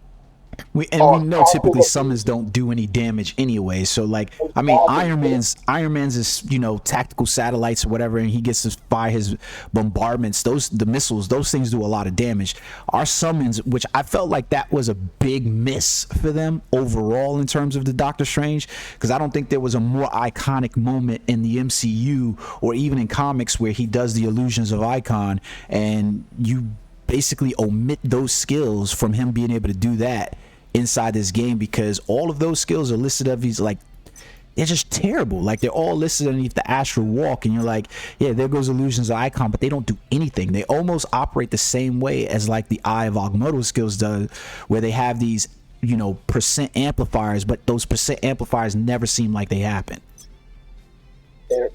[SPEAKER 1] We
[SPEAKER 2] Or
[SPEAKER 1] know
[SPEAKER 2] casting
[SPEAKER 1] typically
[SPEAKER 2] the
[SPEAKER 1] summons don't do any damage anyway. So like, I mean,
[SPEAKER 2] exactly.
[SPEAKER 1] Iron Man's is, you know, tactical satellites or whatever, and he gets to fire his bombardments. The missiles, those things do a lot of damage. Our summons, which I felt like that was a big miss for them overall in terms of the Doctor Strange, because I don't think there was a more iconic moment in the MCU or even in comics where he does the illusions of Icon, and you basically omit those skills from him being able to do that inside this game, because all of those skills are listed of these, like, they're just terrible. Like, they're all listed underneath the astral walk, and you're like, yeah, there goes illusions of Icon, but they don't do anything. They almost operate the same way as like the Eye of Agamotto skills does, where they have these, you know, percent amplifiers, but those percent amplifiers never seem like they happen.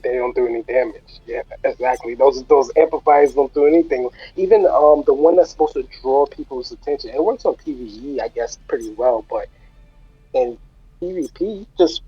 [SPEAKER 2] They don't do any damage. Yeah, exactly. Those amplifiers don't do anything. Even the one that's supposed to draw people's attention, it works on PvE, I guess, pretty well, but in PvP, just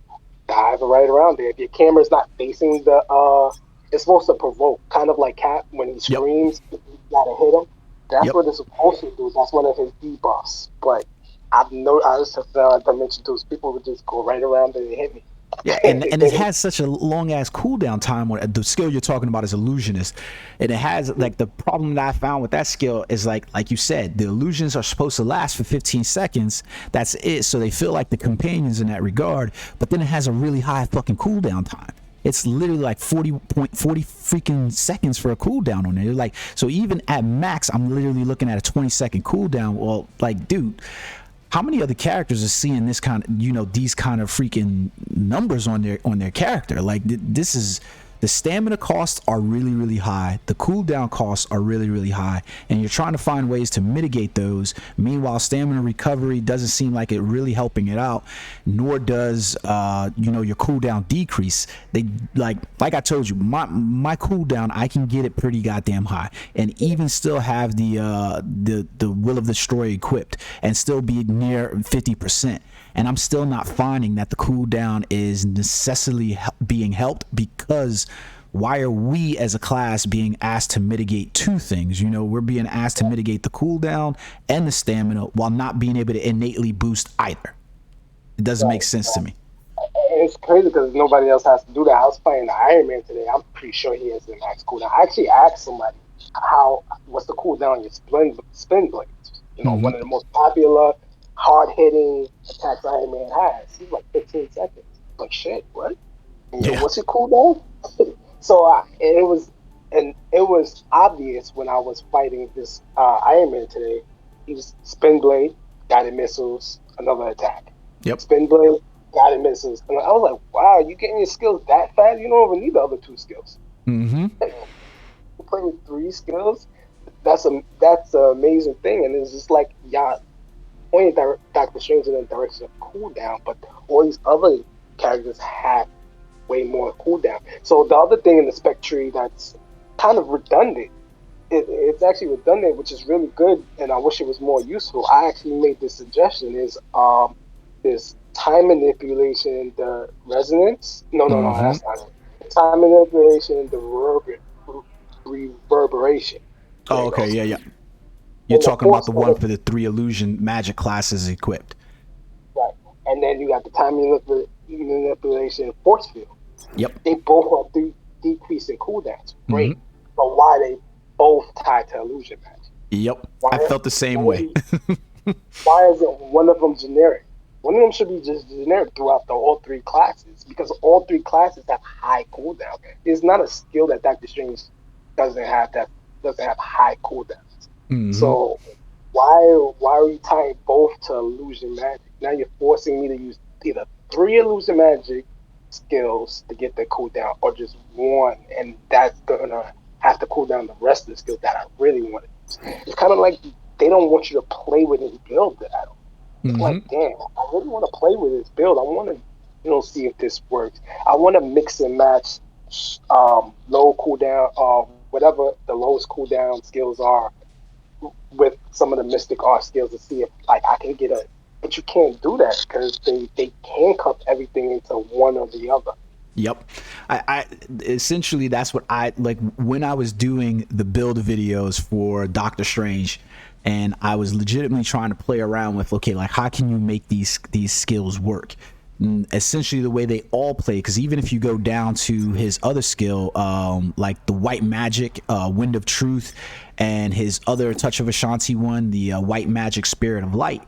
[SPEAKER 2] dive right around there. If your camera's not facing the it's supposed to provoke, kind of like Cap when he
[SPEAKER 1] Yep.
[SPEAKER 2] screams, you gotta hit him. That's
[SPEAKER 1] Yep.
[SPEAKER 2] what it's supposed to do. That's one of his debuffs. But I just mentioned those people would just go right around and hit me.
[SPEAKER 1] Yeah, and it has such a long ass cooldown time. On the skill you're talking about is illusionist, and it has, like, the problem that I found with that skill is like you said, the illusions are supposed to last for 15 seconds. That's it. So they feel like the companions in that regard, but then it has a really high fucking cooldown time. It's literally like 40.40 freaking seconds for a cooldown on it. Like, so even at max, I'm literally looking at a 20-second cooldown. Well, like, dude, how many other characters are seeing this kind of, you know, these kind of freaking numbers on their character? Like, this is, the stamina costs are really high, the cooldown costs are really high, and you're trying to find ways to mitigate those. Meanwhile, stamina recovery doesn't seem like it really helping it out, nor does you know, your cooldown decrease. They, like I told you, my cooldown, I can get it pretty goddamn high and even still have the Will of Destroy equipped and still be near 50%, and I'm still not finding that the cooldown is necessarily being helped, because why are we as a class being asked to mitigate two things? You know, we're being asked to mitigate the cooldown and the stamina while not being able to innately boost either. It doesn't make
[SPEAKER 2] Right.
[SPEAKER 1] sense to me.
[SPEAKER 2] It's crazy because nobody else has to do that. I was playing the Iron Man today. I'm pretty sure he has the max cooldown. I actually asked somebody what's the cooldown on your spin blades. You know,
[SPEAKER 1] Hmm.
[SPEAKER 2] one of the most popular, hard hitting attacks Iron Man has. He's like 15 seconds. Like shit, what? And yo,
[SPEAKER 1] Yeah.
[SPEAKER 2] what's your cooldown? So it was obvious when I was fighting this Iron Man today. He was spin blade, guided missiles, another attack.
[SPEAKER 1] Yep.
[SPEAKER 2] Spin blade, guided missiles. And I was like, wow, you getting your skills that fast? You don't even need the other two skills.
[SPEAKER 1] Hmm.
[SPEAKER 2] You play with three skills. That's an amazing thing. And it's just like, yeah, only Doctor Strange in the direction of cooldown, but all these other characters have way more cooldown. So the other thing in the spec tree that's kind of redundant, it's actually redundant, which is really good, and I wish it was more useful. I actually made this suggestion: is this time manipulation, the resonance? No,
[SPEAKER 1] Hmm.
[SPEAKER 2] that's not it. Time manipulation, the reverberation. There
[SPEAKER 1] Oh,
[SPEAKER 2] you go.
[SPEAKER 1] okay. Yeah, yeah. You're
[SPEAKER 2] And the
[SPEAKER 1] talking about
[SPEAKER 2] force
[SPEAKER 1] the one
[SPEAKER 2] field,
[SPEAKER 1] for the three illusion magic classes equipped.
[SPEAKER 2] right? And then you got the time manipulation force field.
[SPEAKER 1] Yep.
[SPEAKER 2] They both are decreasing cooldowns.
[SPEAKER 1] Hmm.
[SPEAKER 2] Great. But why are they both tied to illusion magic?
[SPEAKER 1] Yep.
[SPEAKER 2] Why,
[SPEAKER 1] I felt the same way.
[SPEAKER 2] why isn't one of them generic? One of them should be just generic throughout all three classes, because all three classes have high cooldown. There's not a skill that Doctor Strange doesn't have high cooldowns.
[SPEAKER 1] Hmm.
[SPEAKER 2] So why are you tying both to illusion magic? Now you're forcing me to use either three illusion magic skills to get the cooldown, or just one, and that's gonna have to cool down the rest of the skills that I really want to use. It's kind of like they don't want you to play with this build at all. It's like, damn, I really want to play with this build. I want to, see if this works. I want to mix and match low cooldown, whatever the lowest cooldown skills are, with some of the Mystic Art skills to see if like I can get a. But you can't do that because they handcuff everything into one or the other.
[SPEAKER 1] Yep. I essentially that's what I like when I was doing the build videos for Doctor Strange, and I was legitimately trying to play around with, okay, like how can you make these skills work? And essentially the way they all play, because even if you go down to his other skill, like the white magic, Wind of Truth, and his other Touch of Ashanti one, the white magic Spirit of Light,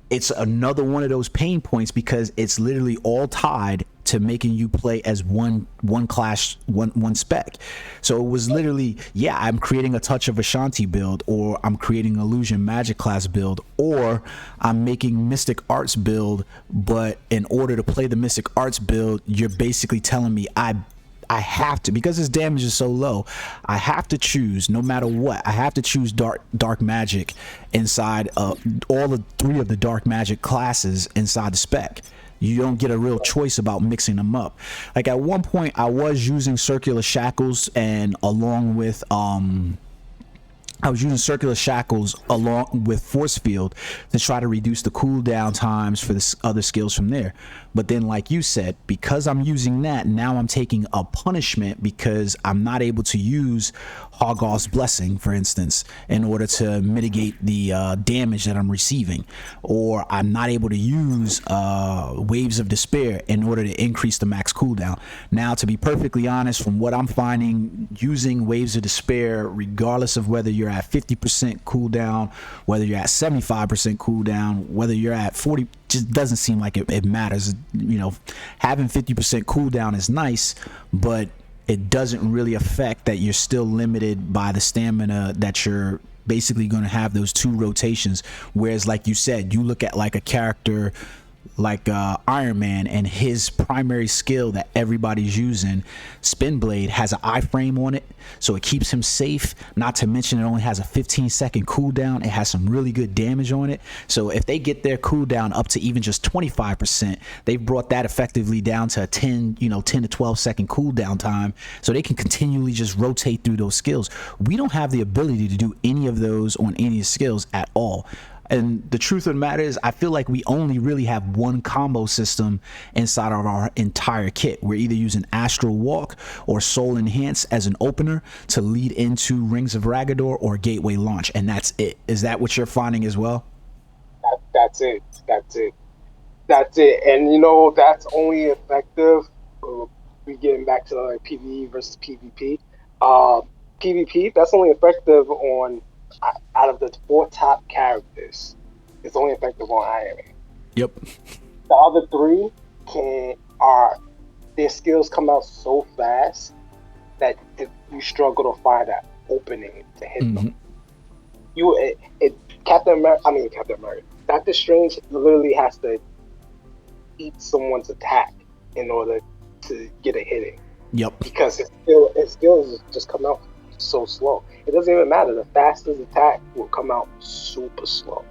[SPEAKER 1] it's another one of those pain points because it's literally all tied to making you play as one class, one spec. So it was literally, yeah, I'm creating a Touch of Ashanti build, or I'm creating Illusion Magic class build, or I'm making Mystic Arts build, but in order to play the Mystic Arts build, you're basically telling me I have to, because his damage is so low, I have to choose, no matter what, I have to choose dark magic inside all the 3 of the dark magic classes inside the spec. You don't get a real choice about mixing them up. Like at one point I was using Circular Shackles, and along with I was using Circular Shackles along with Force Field to try to reduce the cooldown times for the other skills from there. But then, like you said, because I'm using that, now I'm taking a punishment because I'm not able to use Hogarth's Blessing, for instance, in order to mitigate the damage that I'm receiving. Or I'm not able to use Waves of Despair in order to increase the max cooldown. Now, to be perfectly honest, from what I'm finding, using Waves of Despair, regardless of whether you're at 50% cooldown, whether you're at 75% cooldown, whether you're at 40, just doesn't seem like it matters. Having 50% cooldown is nice, but it doesn't really affect that you're still limited by the stamina that you're basically going to have those 2 rotations. Whereas, like you said, you look at like a character like Iron Man, and his primary skill that everybody's using, Spin Blade, has an iframe on it, so it keeps him safe. Not to mention it only has a 15-second cooldown. It has some really good damage on it. So if they get their cooldown up to even just 25%, they've brought that effectively down to a 10 to 12 second cooldown time, so they can continually just rotate through those skills. We don't have the ability to do any of those on any skills at all. And the truth of the matter is, I feel like we only really have one combo system inside of our entire kit. We're either using Astral Walk or Soul Enhance as an opener to lead into Rings of Ragador or Gateway Launch, and that's it. Is that what you're finding as well?
[SPEAKER 2] That's it. And that's only effective. We getting back to like PvE versus PvP. PvP, that's only effective on, out of the 4 top characters, it's only effective on Iron Man.
[SPEAKER 1] Yep.
[SPEAKER 2] The other 3 their skills come out so fast that you struggle to find that opening to hit them. Captain America, Doctor Strange literally has to eat someone's attack in order to get a hitting.
[SPEAKER 1] Yep.
[SPEAKER 2] Because his skills just come out so slow. It doesn't even matter. The fastest attack will come out super slow.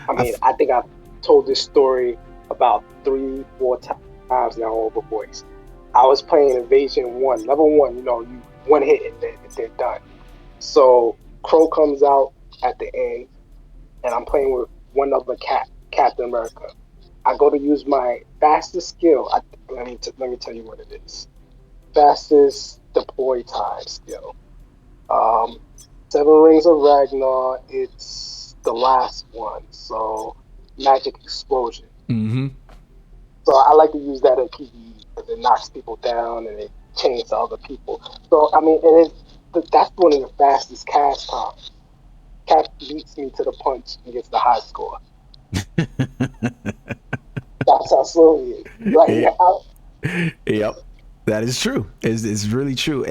[SPEAKER 2] I think I've told this story about 3-4 times now over voice. I was playing Invasion 1, level 1, you one hit and they're done. So Crow comes out at the end, and I'm playing with one other Captain America. I go to use my fastest skill. Let me tell you what it is. Fastest deploy time skill. 7 Rings of Ragnar, it's the last one, so Magic Explosion. So I like to use that in PvE because it knocks people down and it chains to other people. So that's one of the fastest cast times. Cap beats me to the punch and gets the high score. That's how slow he is.
[SPEAKER 1] Yep. That is true. It's really true.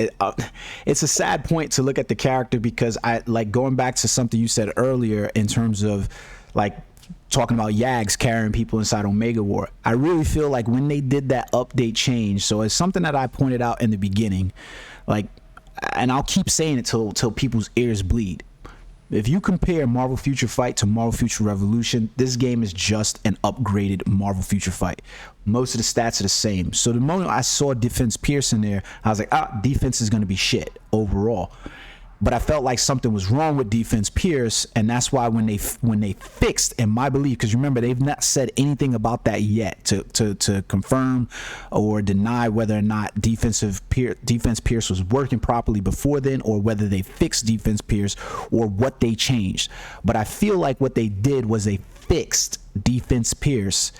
[SPEAKER 1] It's a sad point to look at the character, because I like going back to something you said earlier in terms of like talking about Yags carrying people inside Omega War. I really feel like when they did that update change, so it's something that I pointed out in the beginning, like and I'll keep saying it till people's ears bleed. If you compare Marvel Future Fight to Marvel Future Revolution, this game is just an upgraded Marvel Future Fight. Most of the stats are the same. So the moment I saw Defense Pierce in there, I was like, defense is going to be shit overall. But I felt like something was wrong with Defense Pierce, and that's why when they fixed, in my belief, because remember, they've not said anything about that yet to confirm or deny whether or not Defense Pierce was working properly before then, or whether they fixed Defense Pierce, or what they changed. But I feel like what they did was they fixed Defense Pierce.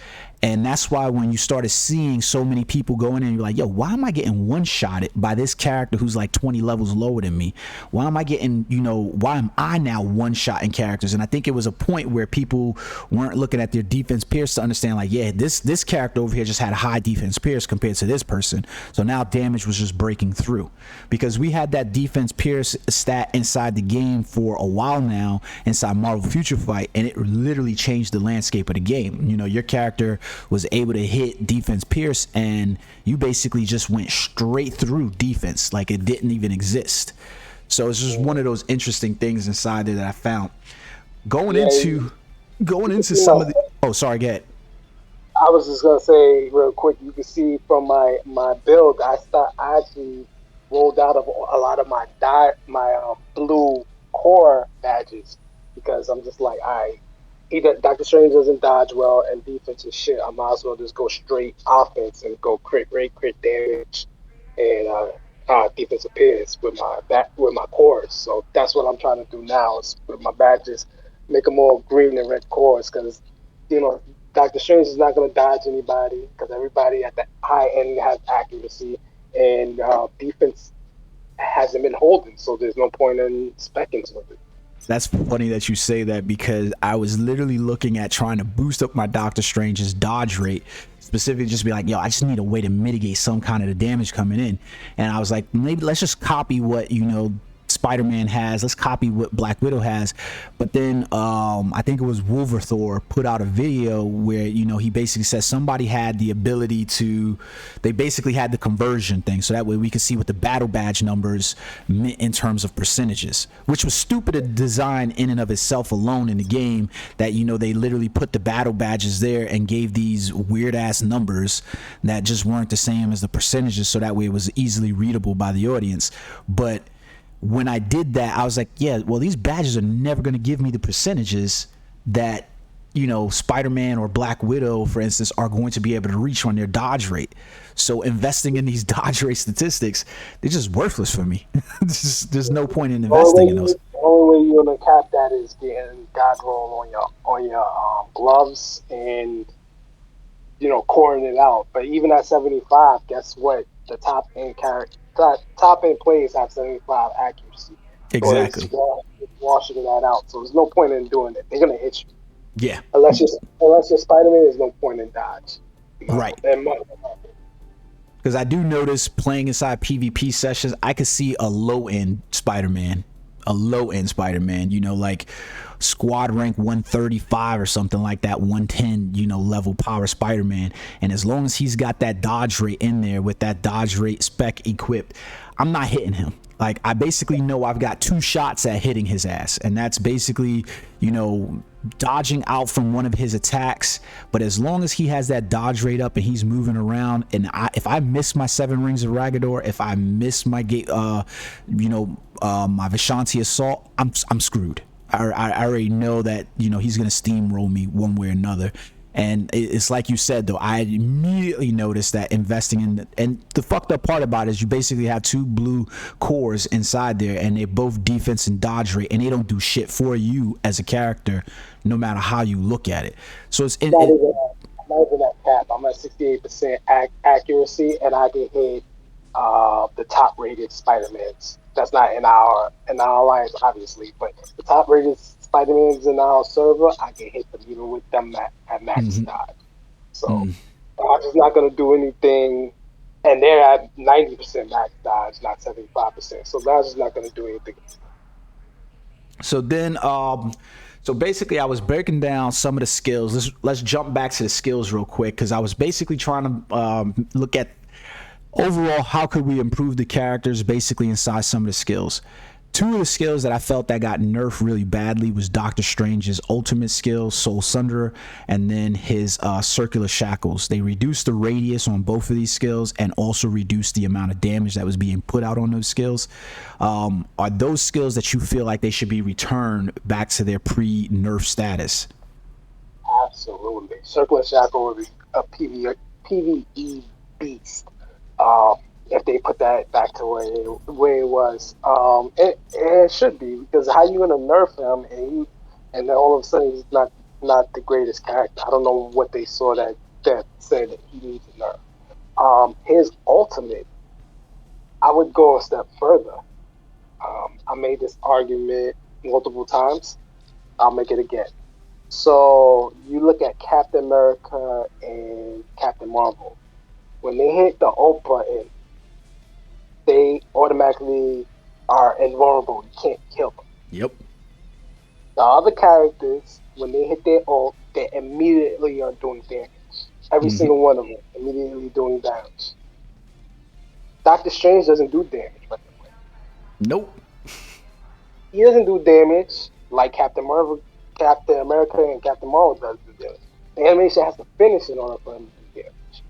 [SPEAKER 1] And that's why when you started seeing so many people go in and you're like, yo, why am I getting one-shotted by this character who's like 20 levels lower than me? Why am I getting, why am I now one-shotting characters? And I think it was a point where people weren't looking at their defense Pierce to understand, like, yeah, this character over here just had a high defense Pierce compared to this person. So now damage was just breaking through. Because we had that defense Pierce stat inside the game for a while now, inside Marvel Future Fight, and it literally changed the landscape of the game. Your character was able to hit defense Pierce, and you basically just went straight through defense like it didn't even exist. So it's just one of those interesting things inside there that I found. Going into some of the sorry, go ahead.
[SPEAKER 2] I was just gonna say real quick, you can see from my build, I actually rolled out of a lot of my blue core badges, because I'm just like, either Doctor Strange doesn't dodge well and defense is shit, I might as well just go straight offense and go crit damage and defense appears with my cores. So that's what I'm trying to do now, is with my badges, make them more green and red cores, because Doctor Strange is not going to dodge anybody, because everybody at the high end has accuracy, and defense hasn't been holding, so there's no point in specking with it.
[SPEAKER 1] That's funny that you say that, because I was literally looking at trying to boost up my Doctor Strange's dodge rate, specifically just be like, yo, I just need a way to mitigate some kind of the damage coming in. And I was like, maybe let's just copy what Spider-Man has, let's copy what Black Widow has. But then I think it was Wolverthor put out a video where he basically says somebody had the ability to, they basically had the conversion thing, so that way we could see what the battle badge numbers meant in terms of percentages, which was stupid to design in and of itself alone in the game, that they literally put the battle badges there and gave these weird ass numbers that just weren't the same as the percentages, so that way it was easily readable by the audience. But when I did that, I was like, yeah, well, these badges are never going to give me the percentages that, Spider-Man or Black Widow, for instance, are going to be able to reach on their dodge rate. So investing in these dodge rate statistics, they're just worthless for me. There's no point in investing in those.
[SPEAKER 2] The only way you're going to cap that is getting dodge roll on your gloves and, coring it out. But even at 75, guess what? The top end players have 75 accuracy.
[SPEAKER 1] Exactly.
[SPEAKER 2] So it's washing that out. So there's no point in doing it. They're gonna hit you.
[SPEAKER 1] Yeah.
[SPEAKER 2] Unless you're Spider-Man, there's no point in dodge.
[SPEAKER 1] Right. Because I do notice playing inside PvP sessions, I could see a low end Spider-Man, like squad rank 135 or something like that, 110, level power Spider-Man. And as long as he's got that dodge rate in there with that dodge rate spec equipped, I'm not hitting him. Like, I basically know I've got 2 shots at hitting his ass, and that's basically, dodging out from one of his attacks. But as long as he has that dodge rate up and he's moving around, and if I miss my 7 Rings of Ragador, if I miss my my Vishanti Assault, I'm screwed. I already know that he's gonna steamroll me one way or another. And it's like you said, though, I immediately noticed that investing in, and the fucked up part about it is you basically have 2 blue cores inside there, and they're both defense and dodge rate, and they don't do shit for you as a character, no matter how you look at it. So it's
[SPEAKER 2] I'm not even at cap. I'm at 68% accuracy, and I can hit the top rated Spider-Mans. That's not in our alliance, obviously, but the top rated Spider-Man's in our server, I can hit them even with them at max dodge. So I'm just not gonna do anything, and they're at 90% max dodge, not 75%. So I'm just not gonna do anything.
[SPEAKER 1] So then, so basically, I was breaking down some of the skills. Let's jump back to the skills real quick, because I was basically trying to look at overall, how could we improve the characters basically inside some of the skills? Two of the skills that I felt that got nerfed really badly was Doctor Strange's ultimate skill, Soul Sunderer, and then his Circular Shackles. They reduced the radius on both of these skills and also reduced the amount of damage that was being put out on those skills. Are those skills that you feel like they should be returned back to their pre-nerf status?
[SPEAKER 2] Absolutely. Circular Shackle would be a PvE beast. If they put that back to where it was, it should be, because how you gonna nerf him and then all of a sudden he's not the greatest character. I don't know what they saw that said that he needs a nerf. His ultimate, I would go a step further. I made this argument multiple times. I'll make it again. So you look at Captain America and Captain Marvel. When they hit the ult button, they automatically are invulnerable. You can't kill them.
[SPEAKER 1] Yep.
[SPEAKER 2] The other characters, when they hit their ult, they immediately are doing damage. Every single one of them immediately doing damage. Doctor Strange doesn't do damage, by the way.
[SPEAKER 1] Nope.
[SPEAKER 2] He doesn't do damage like Captain America, and Captain Marvel does do damage. The animation has to finish in order for him to do damage.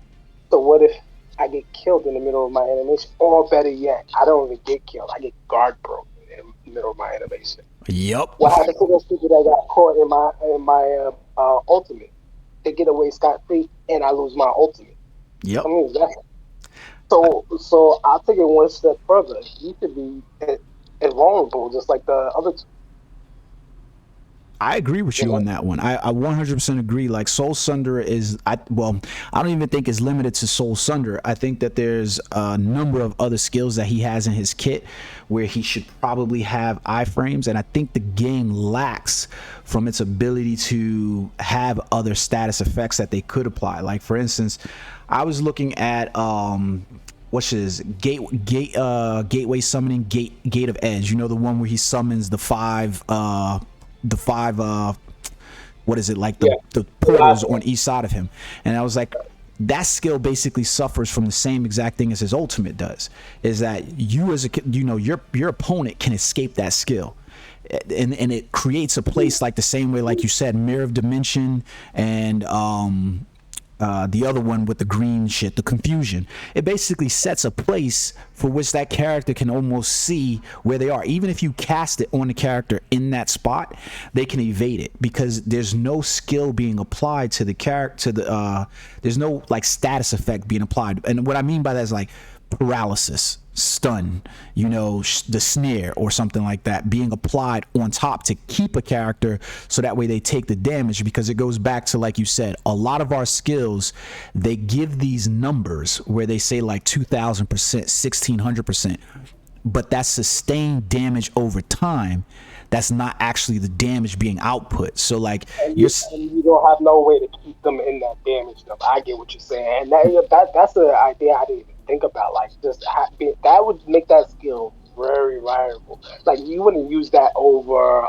[SPEAKER 2] So what if I get killed in the middle of my animation? Or better yet, I don't even get killed. I get guard broken in the middle of my animation.
[SPEAKER 1] Yep.
[SPEAKER 2] What happened to those people that got caught in my ultimate? They get away scot-free, and I lose my ultimate.
[SPEAKER 1] Yep.
[SPEAKER 2] I mean, so I'll take it one step further. You could be invulnerable, just like the other two.
[SPEAKER 1] I agree with you on that one. I 100% agree. Like Soul Sunderer is, I don't even think it's limited to Soul Sunderer. I think that there's a number of other skills that he has in his kit where he should probably have iframes, and I think the game lacks from its ability to have other status effects that they could apply. Like for instance, I was looking at what's his gateway summoning gate of edge. You know, the one where he summons the five what is it, like the portals on each side of him. And I was like, that skill basically suffers from the same exact thing as his ultimate does, is that you as your opponent can escape that skill, and it creates a place like the same way, like you said, Mirror of Dimension and the other one with the green shit, the confusion. It basically sets a place for which that character can almost see where they are. Even if you cast it on the character in that spot, they can evade it because there's no skill being applied to the character. There's no like status effect being applied. And what I mean by that is like paralysis, stun, the snare or something like that being applied on top to keep a character so that way they take the damage, because it goes back to, like you said, a lot of our skills, they give these numbers where they say like 2,000%, 1,600%, but that's sustained damage over time. That's not actually the damage being output. So like
[SPEAKER 2] and you don't have no way to keep them in that damage number. I get what you're saying, and that's the idea I didn't even think about. Like that would make that skill very viable. Like you wouldn't use that over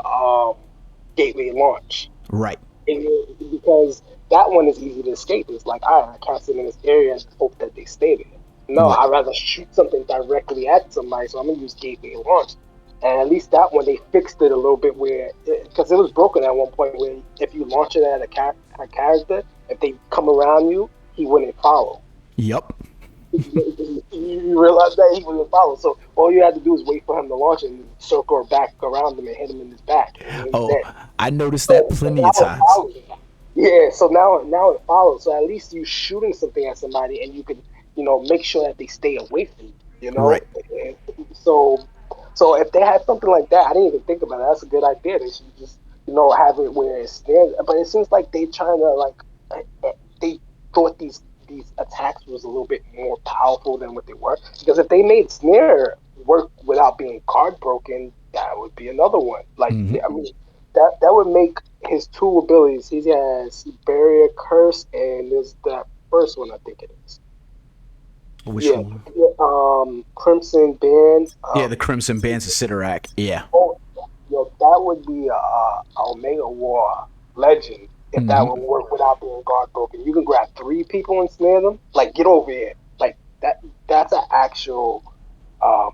[SPEAKER 2] gateway launch,
[SPEAKER 1] right?
[SPEAKER 2] Because that one is easy to escape. It's like, all right, I cast it in this area and hope that they stay there. No, I'd rather shoot something directly at somebody, so I'm gonna use gateway launch. And at least that one, they fixed it a little bit because it was broken at one point where if you launch it at a character, if they come around you, he wouldn't follow.
[SPEAKER 1] Yep.
[SPEAKER 2] You realize that he wouldn't follow. So all you had to do is wait for him to launch and circle back around him and hit him in his back.
[SPEAKER 1] I noticed that plenty of times.
[SPEAKER 2] Yeah, so now it follows. So at least you're shooting something at somebody and you can, make sure that they stay away from you,
[SPEAKER 1] Right.
[SPEAKER 2] And so if they had something like that, I didn't even think about it. That's a good idea. They should just, have it where it stands. But it seems like they trying to they thought these attacks was a little bit more powerful than what they were. Because if they made snare work without being card broken, that would be another one. Like I mean, that would make his two abilities. He has Barrier Curse, and there's that first one I think it is.
[SPEAKER 1] Which one?
[SPEAKER 2] Crimson Band.
[SPEAKER 1] The Crimson Band's a Sidorak. Yeah.
[SPEAKER 2] That would be a Omega War legend if that would work without being guard broken. You can grab 3 people and snare them. Like, get over here. Like that. that's an actual um,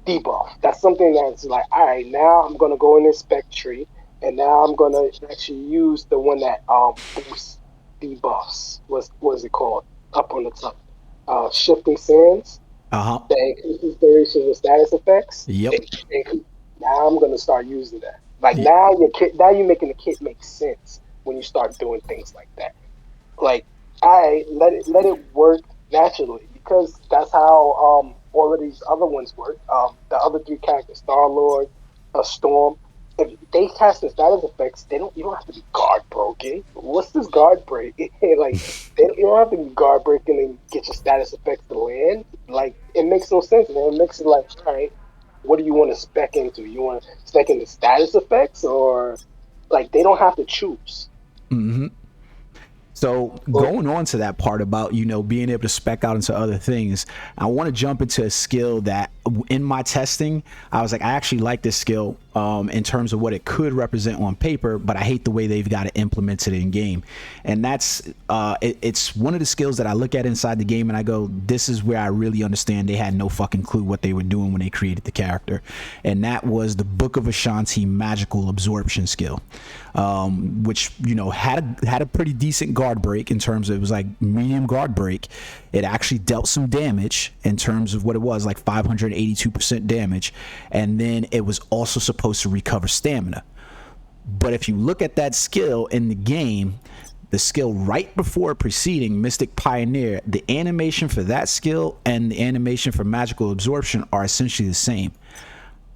[SPEAKER 2] debuff. That's something that's like, all right, now I'm gonna go in this spec tree, and now I'm gonna actually use the one that boosts debuffs. What's it called? Up on the top, shifting sands.
[SPEAKER 1] Uh-huh.
[SPEAKER 2] That increases durations and status effects.
[SPEAKER 1] Yep.
[SPEAKER 2] Now I'm gonna start using that. Like
[SPEAKER 1] Y-
[SPEAKER 2] now you're making the kit make sense when you start doing things like that. Like I let it work naturally because that's how all of these other ones work. The other three characters, Star Lord, Storm. If they cast the status effects, you don't have to be guard broken. What's this guard break? Like you don't have to be guard breaking and get your status effects to land. Like it makes no sense, man. It makes it like, all right, what do you want to spec into? You want to spec into status effects or like they don't have to choose.
[SPEAKER 1] mhm. So going on to that part about, being able to spec out into other things, I want to jump into a skill that in my testing, I was like, I actually like this skill in terms of what it could represent on paper, but I hate the way they've got it implemented in game. And that's, it's one of the skills that I look at inside the game and I go, this is where I really understand they had no fucking clue what they were doing when they created the character. And that was the Book of Ashanti magical absorption skill, which, had a pretty decent guard break in terms of, it was like medium guard break. It actually dealt some damage in terms of what it was, like 582% damage. And then it was also supposed to recover stamina. But if you look at that skill in the game, the skill right before preceding Mystic Pioneer, the animation for that skill and the animation for magical absorption are essentially the same.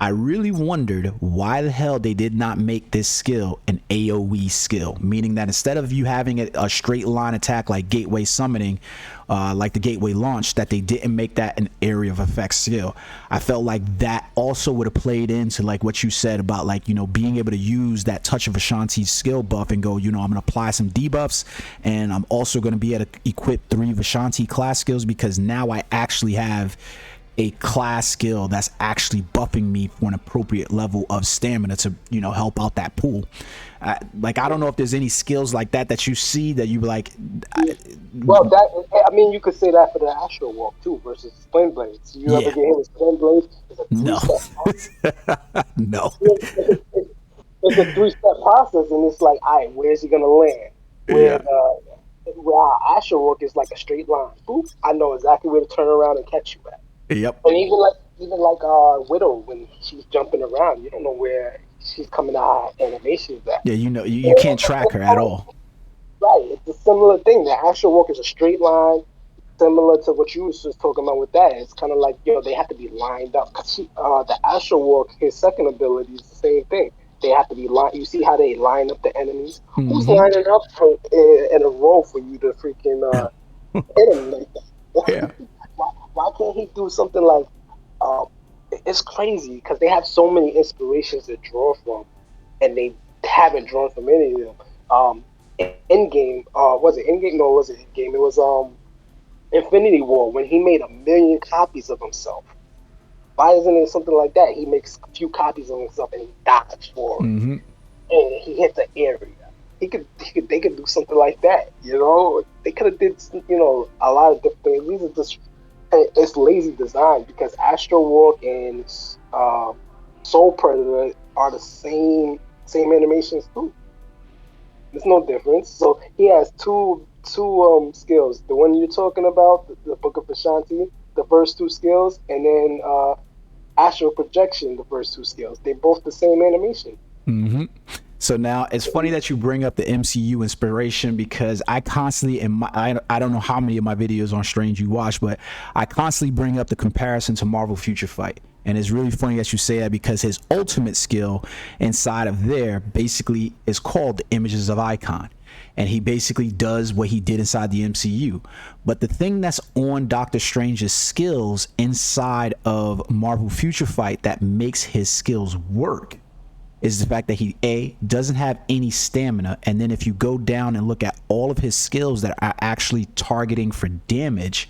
[SPEAKER 1] I really wondered why the hell they did not make this skill an AoE skill, meaning that instead of you having a straight line attack like Gateway Summoning, like the Gateway Launch, that they didn't make that an area of effect skill. I felt like that also would have played into like what you said about like, being able to use that Touch of Ashanti's skill buff and go, I'm going to apply some debuffs, and I'm also going to be able to equip 3 Ashanti class skills because now I actually have a class skill that's actually buffing me for an appropriate level of stamina to help out that pool. Like I don't know if there's any skills like that you see that you like.
[SPEAKER 2] Well, you could say that for the Astro Walk too versus Spin Blades. You ever
[SPEAKER 1] Yeah.
[SPEAKER 2] get hit with Spin Blades? It's a
[SPEAKER 1] No.
[SPEAKER 2] three-step
[SPEAKER 1] No.
[SPEAKER 2] it's a 3-step process, and it's like, all right, where's he gonna land?
[SPEAKER 1] Yeah.
[SPEAKER 2] Where our Astro Walk is like a straight line. Boop, I know exactly where to turn around and catch you at.
[SPEAKER 1] Yep.
[SPEAKER 2] And even like Widow, when she's jumping around, you don't know where she's coming out animations at.
[SPEAKER 1] Yeah, you can't track her at all.
[SPEAKER 2] Right, it's a similar thing. The Astro Walk is a straight line, similar to what you was just talking about with that. It's kind of like they have to be lined up. Cause the Astro Walk, his second ability is the same thing. They have to be lined. You see how they line up the enemies? Mm-hmm. Who's lining up in a row for you to freaking hit him like that?
[SPEAKER 1] Yeah.
[SPEAKER 2] Why can't he do something like? It's crazy because they have so many inspirations to draw from, and they haven't drawn from any of them. Endgame, was it Endgame? No, it wasn't Endgame. It was Infinity War when he made 1 million copies of himself. Why isn't it something like that? He makes a few copies of himself and he dies for it, and he hits an area. They could do something like that. They could have did a lot of different things. These are just it's lazy design because Astro Walk and Soul Predator are the same animations too. There's no difference. So he has two skills. The one you're talking about, the Book of Ashanti, the first 2 skills, and then Astral Projection, the first 2 skills. They're both the same animation.
[SPEAKER 1] Mm-hmm. So now it's funny that you bring up the MCU inspiration because I constantly I don't know how many of my videos on Strange you watch, but I constantly bring up the comparison to Marvel Future Fight. And it's really funny that you say that because his ultimate skill inside of there basically is called the Images of Icon. And he basically does what he did inside the MCU. But the thing that's on Doctor Strange's skills inside of Marvel Future Fight that makes his skills work is the fact that he doesn't have any stamina, and then if you go down and look at all of his skills that are actually targeting for damage,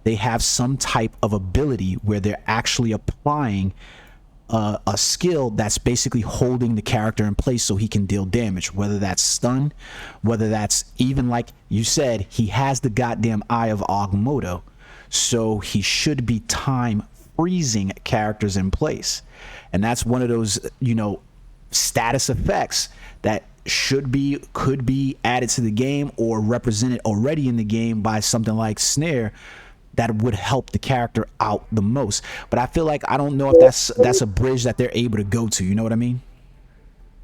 [SPEAKER 1] they have some type of ability where they're actually applying a skill that's basically holding the character in place so he can deal damage, whether that's stun, whether that's even like you said, he has the goddamn Eye of Agamotto. so he should be time freezing characters in place. And that's one of those, status effects that could be added to the game or represented already in the game by something like snare that would help the character out the most. But I feel like I don't know if that's a bridge that they're able to go to. You know what I mean?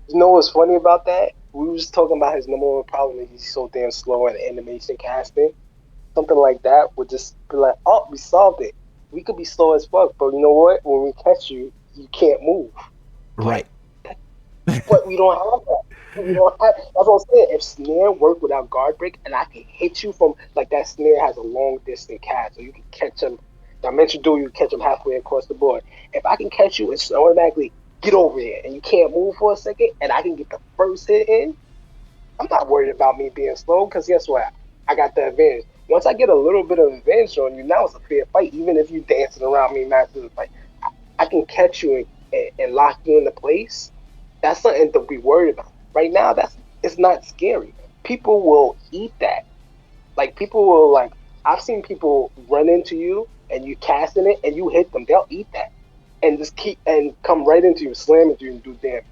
[SPEAKER 2] You know what's funny about that? We was talking about his number one problem is he's so damn slow in animation casting. Something like that would just be like, oh, we solved it. We could be slow as fuck, but you know what? When we catch you, you can't move.
[SPEAKER 1] Right.
[SPEAKER 2] But we don't have that. That's what I'm saying. If snare worked without guard break, and I can hit you from like that snare has a long distance catch, so you can catch him. Dimension duel, you catch him halfway across the board. If I can catch you, it's automatically get over here, and you can't move for a second, and I can get the first hit in. I'm not worried about me being slow because guess what? I got the advantage. Once I get a little bit of advantage on you, now it's a fair fight. Even if you dancing around me, not to the fight, I can catch you and lock you into place. That's something to be worried about. Right now, it's not scary. People will eat that. Like people will like. I've seen people run into you and you casting it and you hit them. They'll eat that and just keep and come right into you, slam into you and do damage.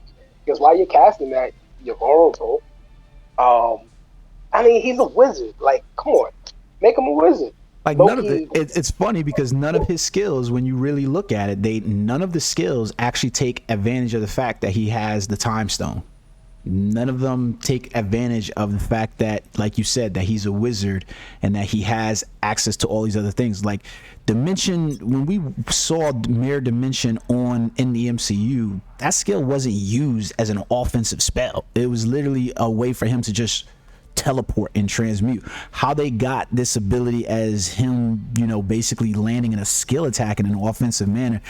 [SPEAKER 2] Because while you're casting that, you're vulnerable. I mean, he's a wizard. Like, come on, make him a wizard.
[SPEAKER 1] Like none of it's funny because none of his skills, when you really look at it, none of the skills actually take advantage of the fact that he has the time stone. None of them take advantage of the fact that, like you said, that he's a wizard and that he has access to all these other things. Like Dimension, when we saw Mirror Dimension in the MCU, that skill wasn't used as an offensive spell. It was literally a way for him to just teleport and transmute. How they got this ability as him, basically landing in a skill attack in an offensive manner,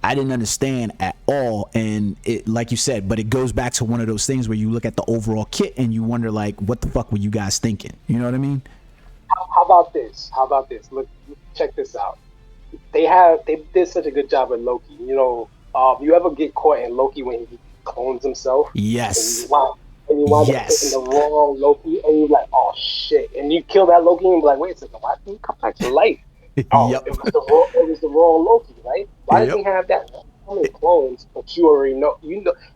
[SPEAKER 1] I didn't understand at all. And it, like you said, but it goes back to one of those things where you look at the overall kit and you wonder, like, what the fuck were you guys thinking? You know what I mean?
[SPEAKER 2] How about this? Look, check this out. They did such a good job with Loki. You ever get caught in Loki when he clones himself?
[SPEAKER 1] Yes.
[SPEAKER 2] And you wind up hitting the wrong Loki, and you're like, oh shit. And you kill that Loki, and you're like, wait a second, why didn't he come back to life? Oh,
[SPEAKER 1] yep.
[SPEAKER 2] it was the wrong Loki, right? Why does he have that? How many clones? But you already know.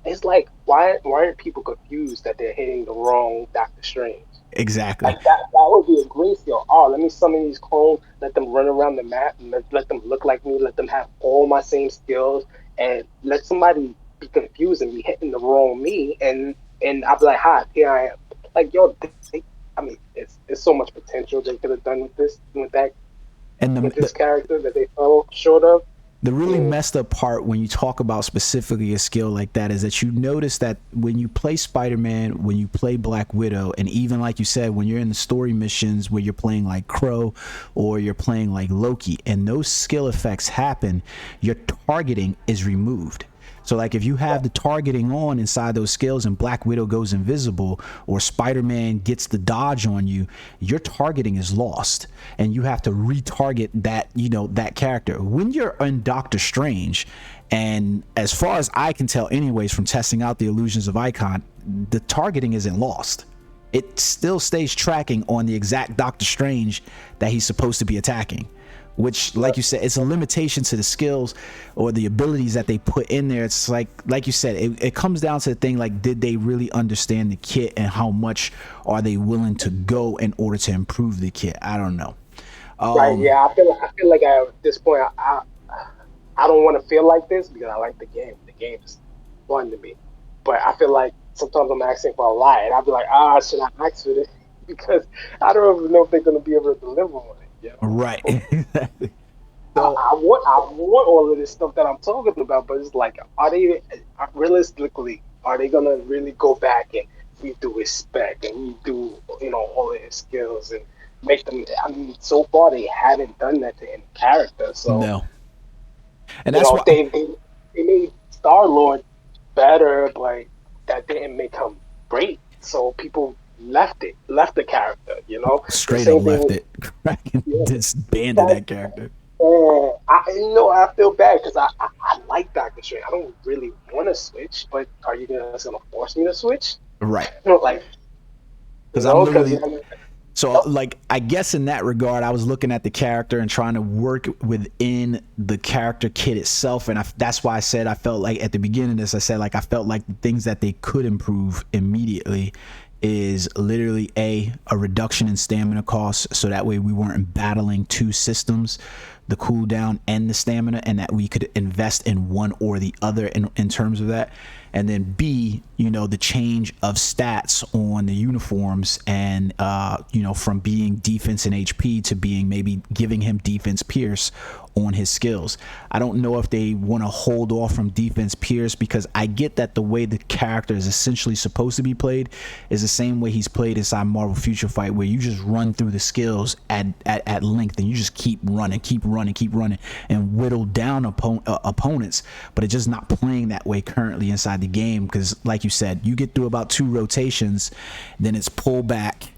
[SPEAKER 2] It's like, why aren't people confused that they're hitting the wrong Doctor Strange?
[SPEAKER 1] Exactly.
[SPEAKER 2] Like that would be a great skill. Oh, let me summon these clones, let them run around the map, and let them look like me, let them have all my same skills, and let somebody be confused and be hitting the wrong me, and I'll be like, hi, here I am. Like, yo, it's so much potential they could have done with this character that they fell short of.
[SPEAKER 1] The really messed up part when you talk about specifically a skill like that is that you notice that when you play Spider-Man, when you play Black Widow, and even like you said, when you're in the story missions where you're playing like Crow or you're playing like Loki, and those skill effects happen, your targeting is removed. So like if you have the targeting on inside those skills and Black Widow goes invisible or Spider-Man gets the dodge on you, your targeting is lost and you have to retarget that character. When you're in Doctor Strange, and as far as I can tell anyways from testing out the illusions of Icon, the targeting isn't lost. It still stays tracking on the exact Doctor Strange that he's supposed to be attacking. Which, like you said, it's a limitation to the skills or the abilities that they put in there. It's like you said, it comes down to the thing, like, did they really understand the kit and how much are they willing to go in order to improve the kit? I don't know.
[SPEAKER 2] Right, yeah, I feel like at this point, I don't want to feel like this because I like the game. The game is fun to me. But I feel like sometimes I'm asking for a lot, and I'll be like, should I ask for this? Because I don't even know if they're going to be able to deliver on it. Yeah.
[SPEAKER 1] Right. Exactly.
[SPEAKER 2] So I want all of this stuff that I'm talking about, but it's like, are they gonna really go back and redo his spec and redo all of his skills and make them? I mean, so far they haven't done that to any character. So
[SPEAKER 1] no. And that's why
[SPEAKER 2] they made Star-Lord better, but that didn't make him great. So people left the character,
[SPEAKER 1] straight up left it. Disbanded that character.
[SPEAKER 2] I feel bad because I like Doctor Strange. I don't really want to switch, but are you gonna force me to switch?
[SPEAKER 1] Right.
[SPEAKER 2] Like,
[SPEAKER 1] because I'm literally. So, like, I guess in that regard, I was looking at the character and trying to work within the character kit itself, and that's why I said I felt like at the beginning of this, I said like I felt like the things that they could improve immediately is literally a reduction in stamina costs, so that way we weren't battling two systems, the cooldown and the stamina, and that we could invest in one or the other in terms of that. And then B, you know, the change of stats on the uniforms, and you know, from being defense and HP to being maybe giving him defense pierce on his skills. I don't know if they want to hold off from defense pierce, because I get that the way the character is essentially supposed to be played is the same way he's played inside Marvel Future Fight, where you just run through the skills at length, and you just keep running and whittle down opponents. But it's just not playing that way currently inside the game, because like you said, you get through about 2 rotations, then it's pull back,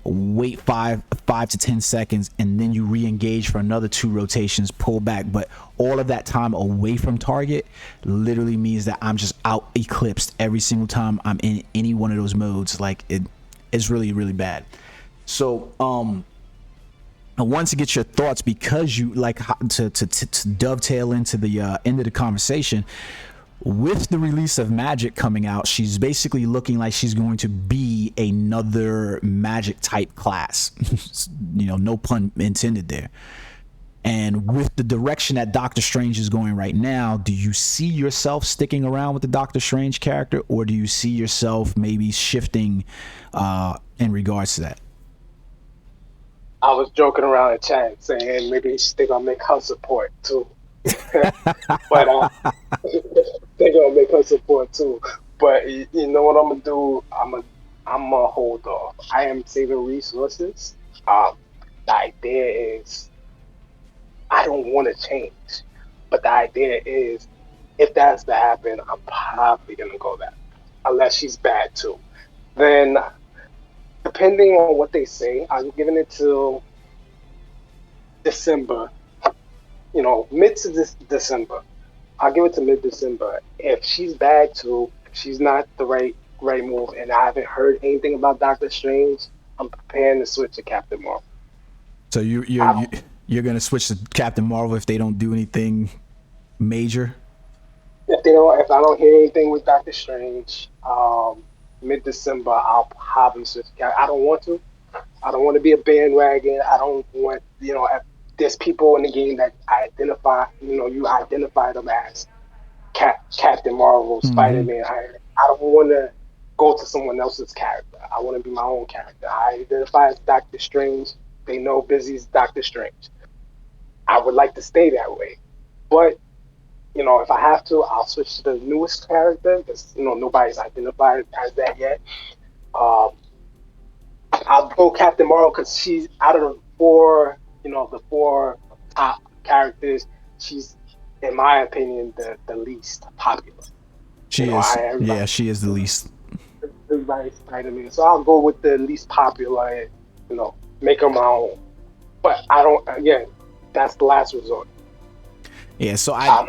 [SPEAKER 1] wait 5 to 10 seconds, and then you re-engage for another 2 rotations, pull back. But all of that time away from target literally means that I'm just out eclipsed every single time I'm in any one of those modes. Like, it's really, really bad. So I wanted to get your thoughts, because you like to dovetail into the end of the conversation. With the release of Magic coming out, she's basically looking like she's going to be another Magic type class. You know, no pun intended there. And with the direction that Doctor Strange is going right now, do you see yourself sticking around with the Doctor Strange character, or do you see yourself maybe shifting in regards to that?
[SPEAKER 2] I was joking around in chat saying maybe they're gonna make her support too. But they're gonna make her support too. But you know what I'm gonna do? I'm gonna hold off. I am saving resources. The idea is I don't want to change, but the idea is if that's to happen, I'm probably gonna go that. Unless she's bad too, then depending on what they say, I'm giving it till December. You know, mid to December. I'll give it to mid-December. If she's bad too, if she's not the right move, and I haven't heard anything about Doctor Strange, I'm preparing to switch to Captain Marvel.
[SPEAKER 1] So you're gonna switch to Captain Marvel if they don't do anything major?
[SPEAKER 2] If I don't hear anything with Doctor Strange, mid-December, I'll probably switch. I don't want to. I don't want to be a bandwagon. I don't want, you know, there's people in the game that I identify, you know, you identify them as Captain Marvel, Spider-Man. I don't want to go to someone else's character. I want to be my own character. I identify as Doctor Strange. They know Bizzy's Doctor Strange. I would like to stay that way. But, you know, if I have to, I'll switch to the newest character, because, you know, nobody's identified as that yet. I'll go Captain Marvel because she's out of the 4, you know, the 4 top characters, she's, in my opinion, the least popular.
[SPEAKER 1] She is the least.
[SPEAKER 2] Everybody's Spider-Man, so I'll go with the least popular and, you know, make her my own. But I don't. Again, that's the last resort.
[SPEAKER 1] Yeah. So I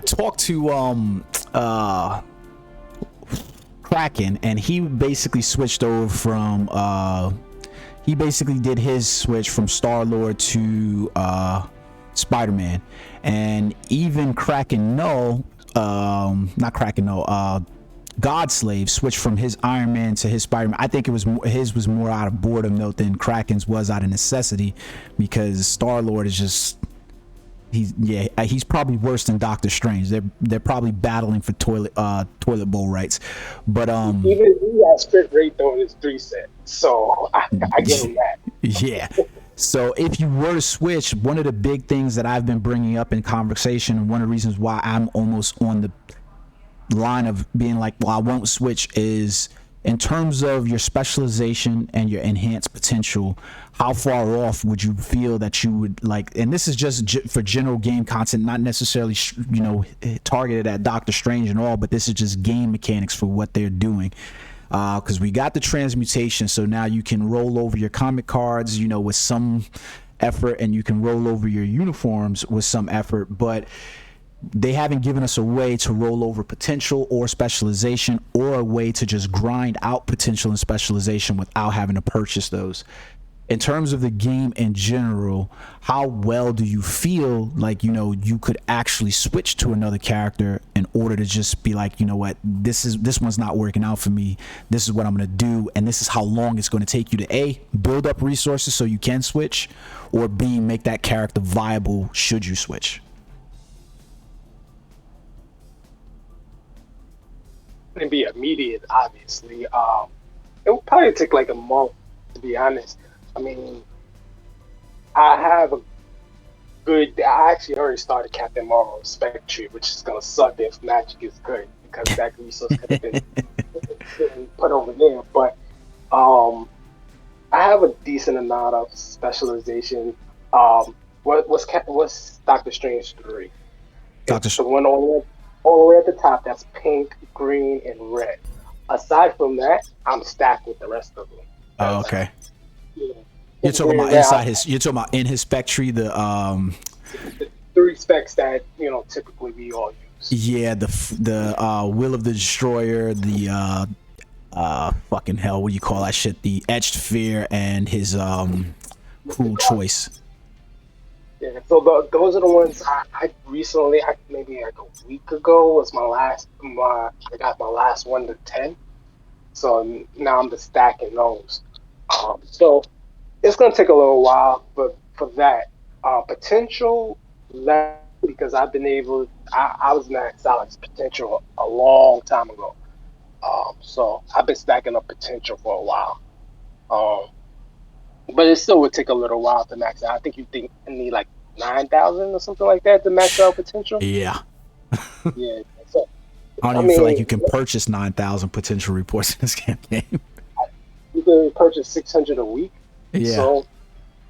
[SPEAKER 1] talked to Kraken, and he basically switched over from he basically did his switch from Star-Lord to Spider-Man. And even Godslave switched from his Iron Man to his Spider-Man. I think his was more out of boredom note than Kraken's was out of necessity, because Star-Lord is just he's probably worse than Doctor Strange. They're probably battling for toilet bowl rights. But
[SPEAKER 2] even he got script rate though in his 3 set, so I give him that.
[SPEAKER 1] Yeah. So if you were to switch, one of the big things that I've been bringing up in conversation, and one of the reasons why I'm almost on the line of being like, well, I won't switch, is in terms of your specialization and your enhanced potential, how far off would you feel that you would like, and this is just for general game content, not necessarily, you know, targeted at Doctor Strange and all, but this is just game mechanics for what they're doing. Because we got the transmutation, so now you can roll over your comic cards, you know, with some effort, and you can roll over your uniforms with some effort. But they haven't given us a way to roll over potential or specialization, or a way to just grind out potential and specialization without having to purchase those. In terms of the game in general, how well do you feel like, you know, you could actually switch to another character in order to just be like, you know what, this one's not working out for me, this is what I'm going to do, and this is how long it's going to take you to A, build up resources so you can switch, or B, make that character viable should you switch?
[SPEAKER 2] It'd be immediate, obviously. It would probably take like a month, to be honest. I mean, I have a good. I actually already started Captain Marvel's Spectre, which is gonna suck if Magic is good, because that resource could have been put over there. But I have a decent amount of specialization. What's Doctor Strange 3? It's the one all the way at the top. That's pink, green, and red. Aside from that, I'm stacked with the rest of them.
[SPEAKER 1] Oh, okay.
[SPEAKER 2] Yeah.
[SPEAKER 1] You're talking about inside his. You're talking about in his Spectre, the
[SPEAKER 2] 3 specs that typically we all use.
[SPEAKER 1] Yeah, the Will of the Destroyer, the fucking hell, what do you call that shit? The Etched Fear, and his Cruel Choice.
[SPEAKER 2] Yeah, so those are the ones I recently, maybe like a week ago, was I got my last 1 to 10. So now I'm just stacking those. So it's gonna take a little while, but for that potential, because I've been able, I was maxed out as potential a long time ago. So I've been stacking up potential for a while. But it still would take a little while to max out. I think you need like 9,000 or something like that to max out potential.
[SPEAKER 1] Yeah.
[SPEAKER 2] Yeah. So,
[SPEAKER 1] I don't even feel like you can purchase 9,000 potential reports in this campaign.
[SPEAKER 2] You can purchase 600 a week.
[SPEAKER 1] Yeah.
[SPEAKER 2] So,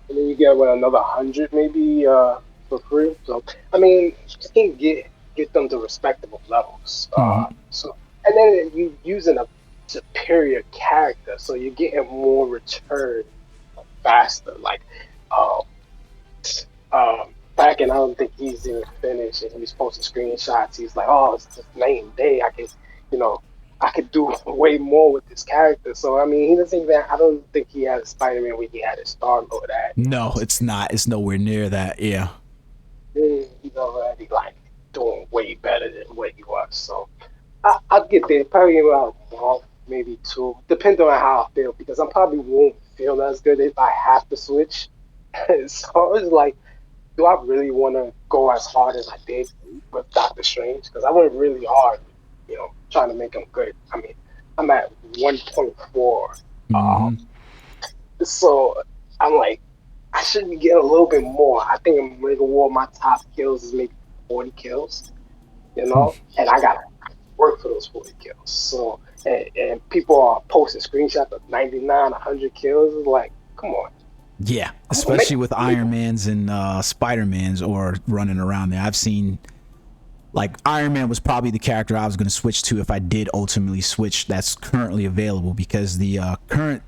[SPEAKER 2] and then you get another 100 maybe for free. So I mean, you can get them to respectable levels. So, and then you using a superior character, so you're getting more return faster. Like back, and I don't think he's even finished, and he's posting screenshots. He's like, "Oh, it's just night and day. I could do way more with this character." So I mean, he doesn't even. I don't think he had a Spider-Man where he had a Star-Lord at.
[SPEAKER 1] No, it's not. It's nowhere near that. Yeah.
[SPEAKER 2] He's already like doing way better than what he was. So I'll get there. Probably about a month, maybe 2, depending on how I feel, because I probably won't feel as good if I have to switch. So it's like, do I really want to go as hard as I did with Doctor Strange? Because I went really hard, trying to make him good. I mean, I'm at 1.4. So I'm like, I should be getting a little bit more. I think I'm Mega War, my top kills is maybe 40 kills, and I got to work for those 40 kills. So, and people are posting screenshots of 99, 100 kills. It's like, come on.
[SPEAKER 1] Yeah, especially with Iron Mans and Spider-Mans or running around there. I've seen, like, Iron Man was probably the character I was going to switch to if I did ultimately switch, that's currently available, because the current,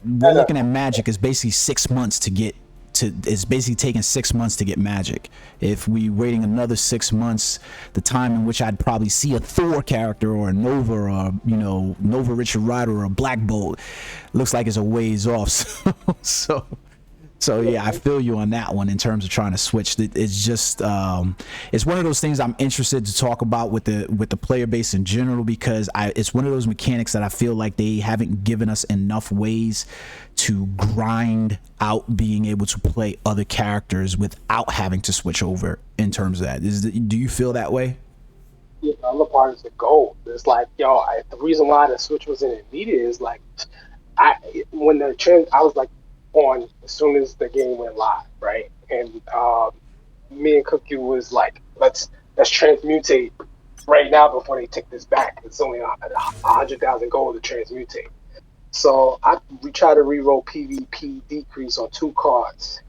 [SPEAKER 1] we're looking at Magic is basically 6 months to get to, it's basically taking 6 months to get Magic. If we waiting another 6 months, the time in which I'd probably see a Thor character or a Nova, or Nova Richard Rider or a Black Bolt, looks like it's a ways off. So yeah, I feel you on that one in terms of trying to switch. It's just it's one of those things I'm interested to talk about with the player base in general, because it's one of those mechanics that I feel like they haven't given us enough ways to grind out being able to play other characters without having to switch over. In terms of that, do you feel that way?
[SPEAKER 2] Yeah, the other part is the goal. It's like, the reason why the switch wasn't immediate is like, I was like on as soon as the game went live, right? And me and Cookie was like, let's transmutate right now before they take this back. It's only 100,000 gold to transmutate. So we tried to reroll PvP decrease on 2 cards.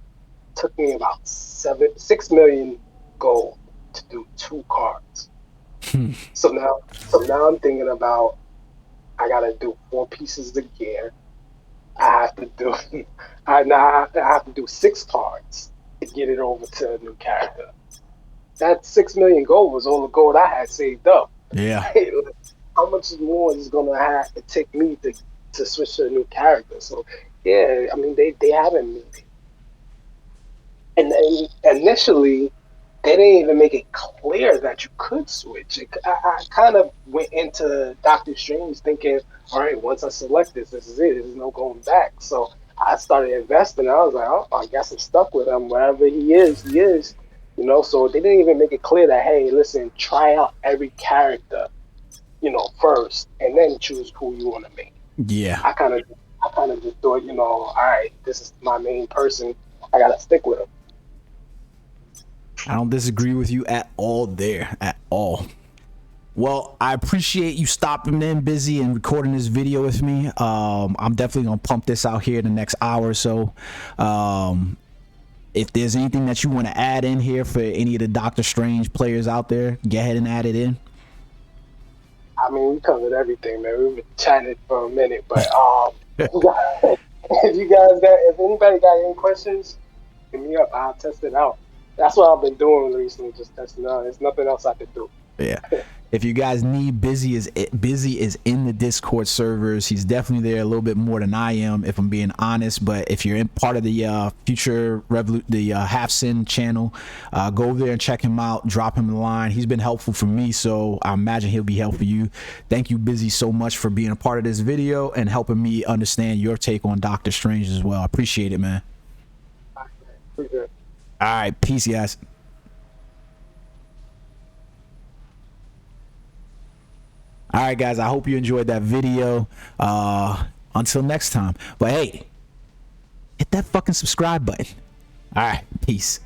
[SPEAKER 2] It took me about 6 million gold to do 2 cards. So now I'm thinking about, I gotta do 4 pieces of gear. I have to do 6 cards. to get it over to a new character. That 6 million gold was all the gold I had saved up.
[SPEAKER 1] Yeah.
[SPEAKER 2] How much more is gonna have to take me to switch to a new character? So yeah, I mean they haven't made it. And initially they didn't even make it clear that you could switch. I kind of went into Doctor Strange thinking, all right, once I select this is it. There's no going back. So I started investing. I was like, oh, I guess I'm stuck with him. Wherever he is, he is. You know, so they didn't even make it clear that, hey, listen, try out every character, you know, first, and then choose who you want to make.
[SPEAKER 1] Yeah.
[SPEAKER 2] I kind of just thought, you know, all right, this is my main person. I gotta stick with him.
[SPEAKER 1] I don't disagree with you at all there, at all. Well, I appreciate you stopping in, Bizzy, and recording this video with me. I'm definitely gonna pump this out here in the next hour or so. If there's anything that you want to add in here for any of the Doctor Strange players out there, go ahead and add it in.
[SPEAKER 2] I mean, we covered everything, man. We've been chatting for a minute, but if anybody got any questions, hit me up. I'll test it out. That's what I've been doing recently, just testing out. There's nothing else I can do.
[SPEAKER 1] Yeah. If you guys need, Bizzy is in the Discord servers. He's definitely there a little bit more than I am, if I'm being honest. But if you're in part of the future Half Sin channel, go over there and check him out. Drop him a line. He's been helpful for me, so I imagine he'll be helpful for you. Thank you, Bizzy, so much for being a part of this video and helping me understand your take on Doctor Strange as well. I appreciate it, man.
[SPEAKER 2] Pretty good.
[SPEAKER 1] All right, peace, guys. All right, guys, I hope you enjoyed that video. Until next time. But hey, hit that fucking subscribe button. All right, peace.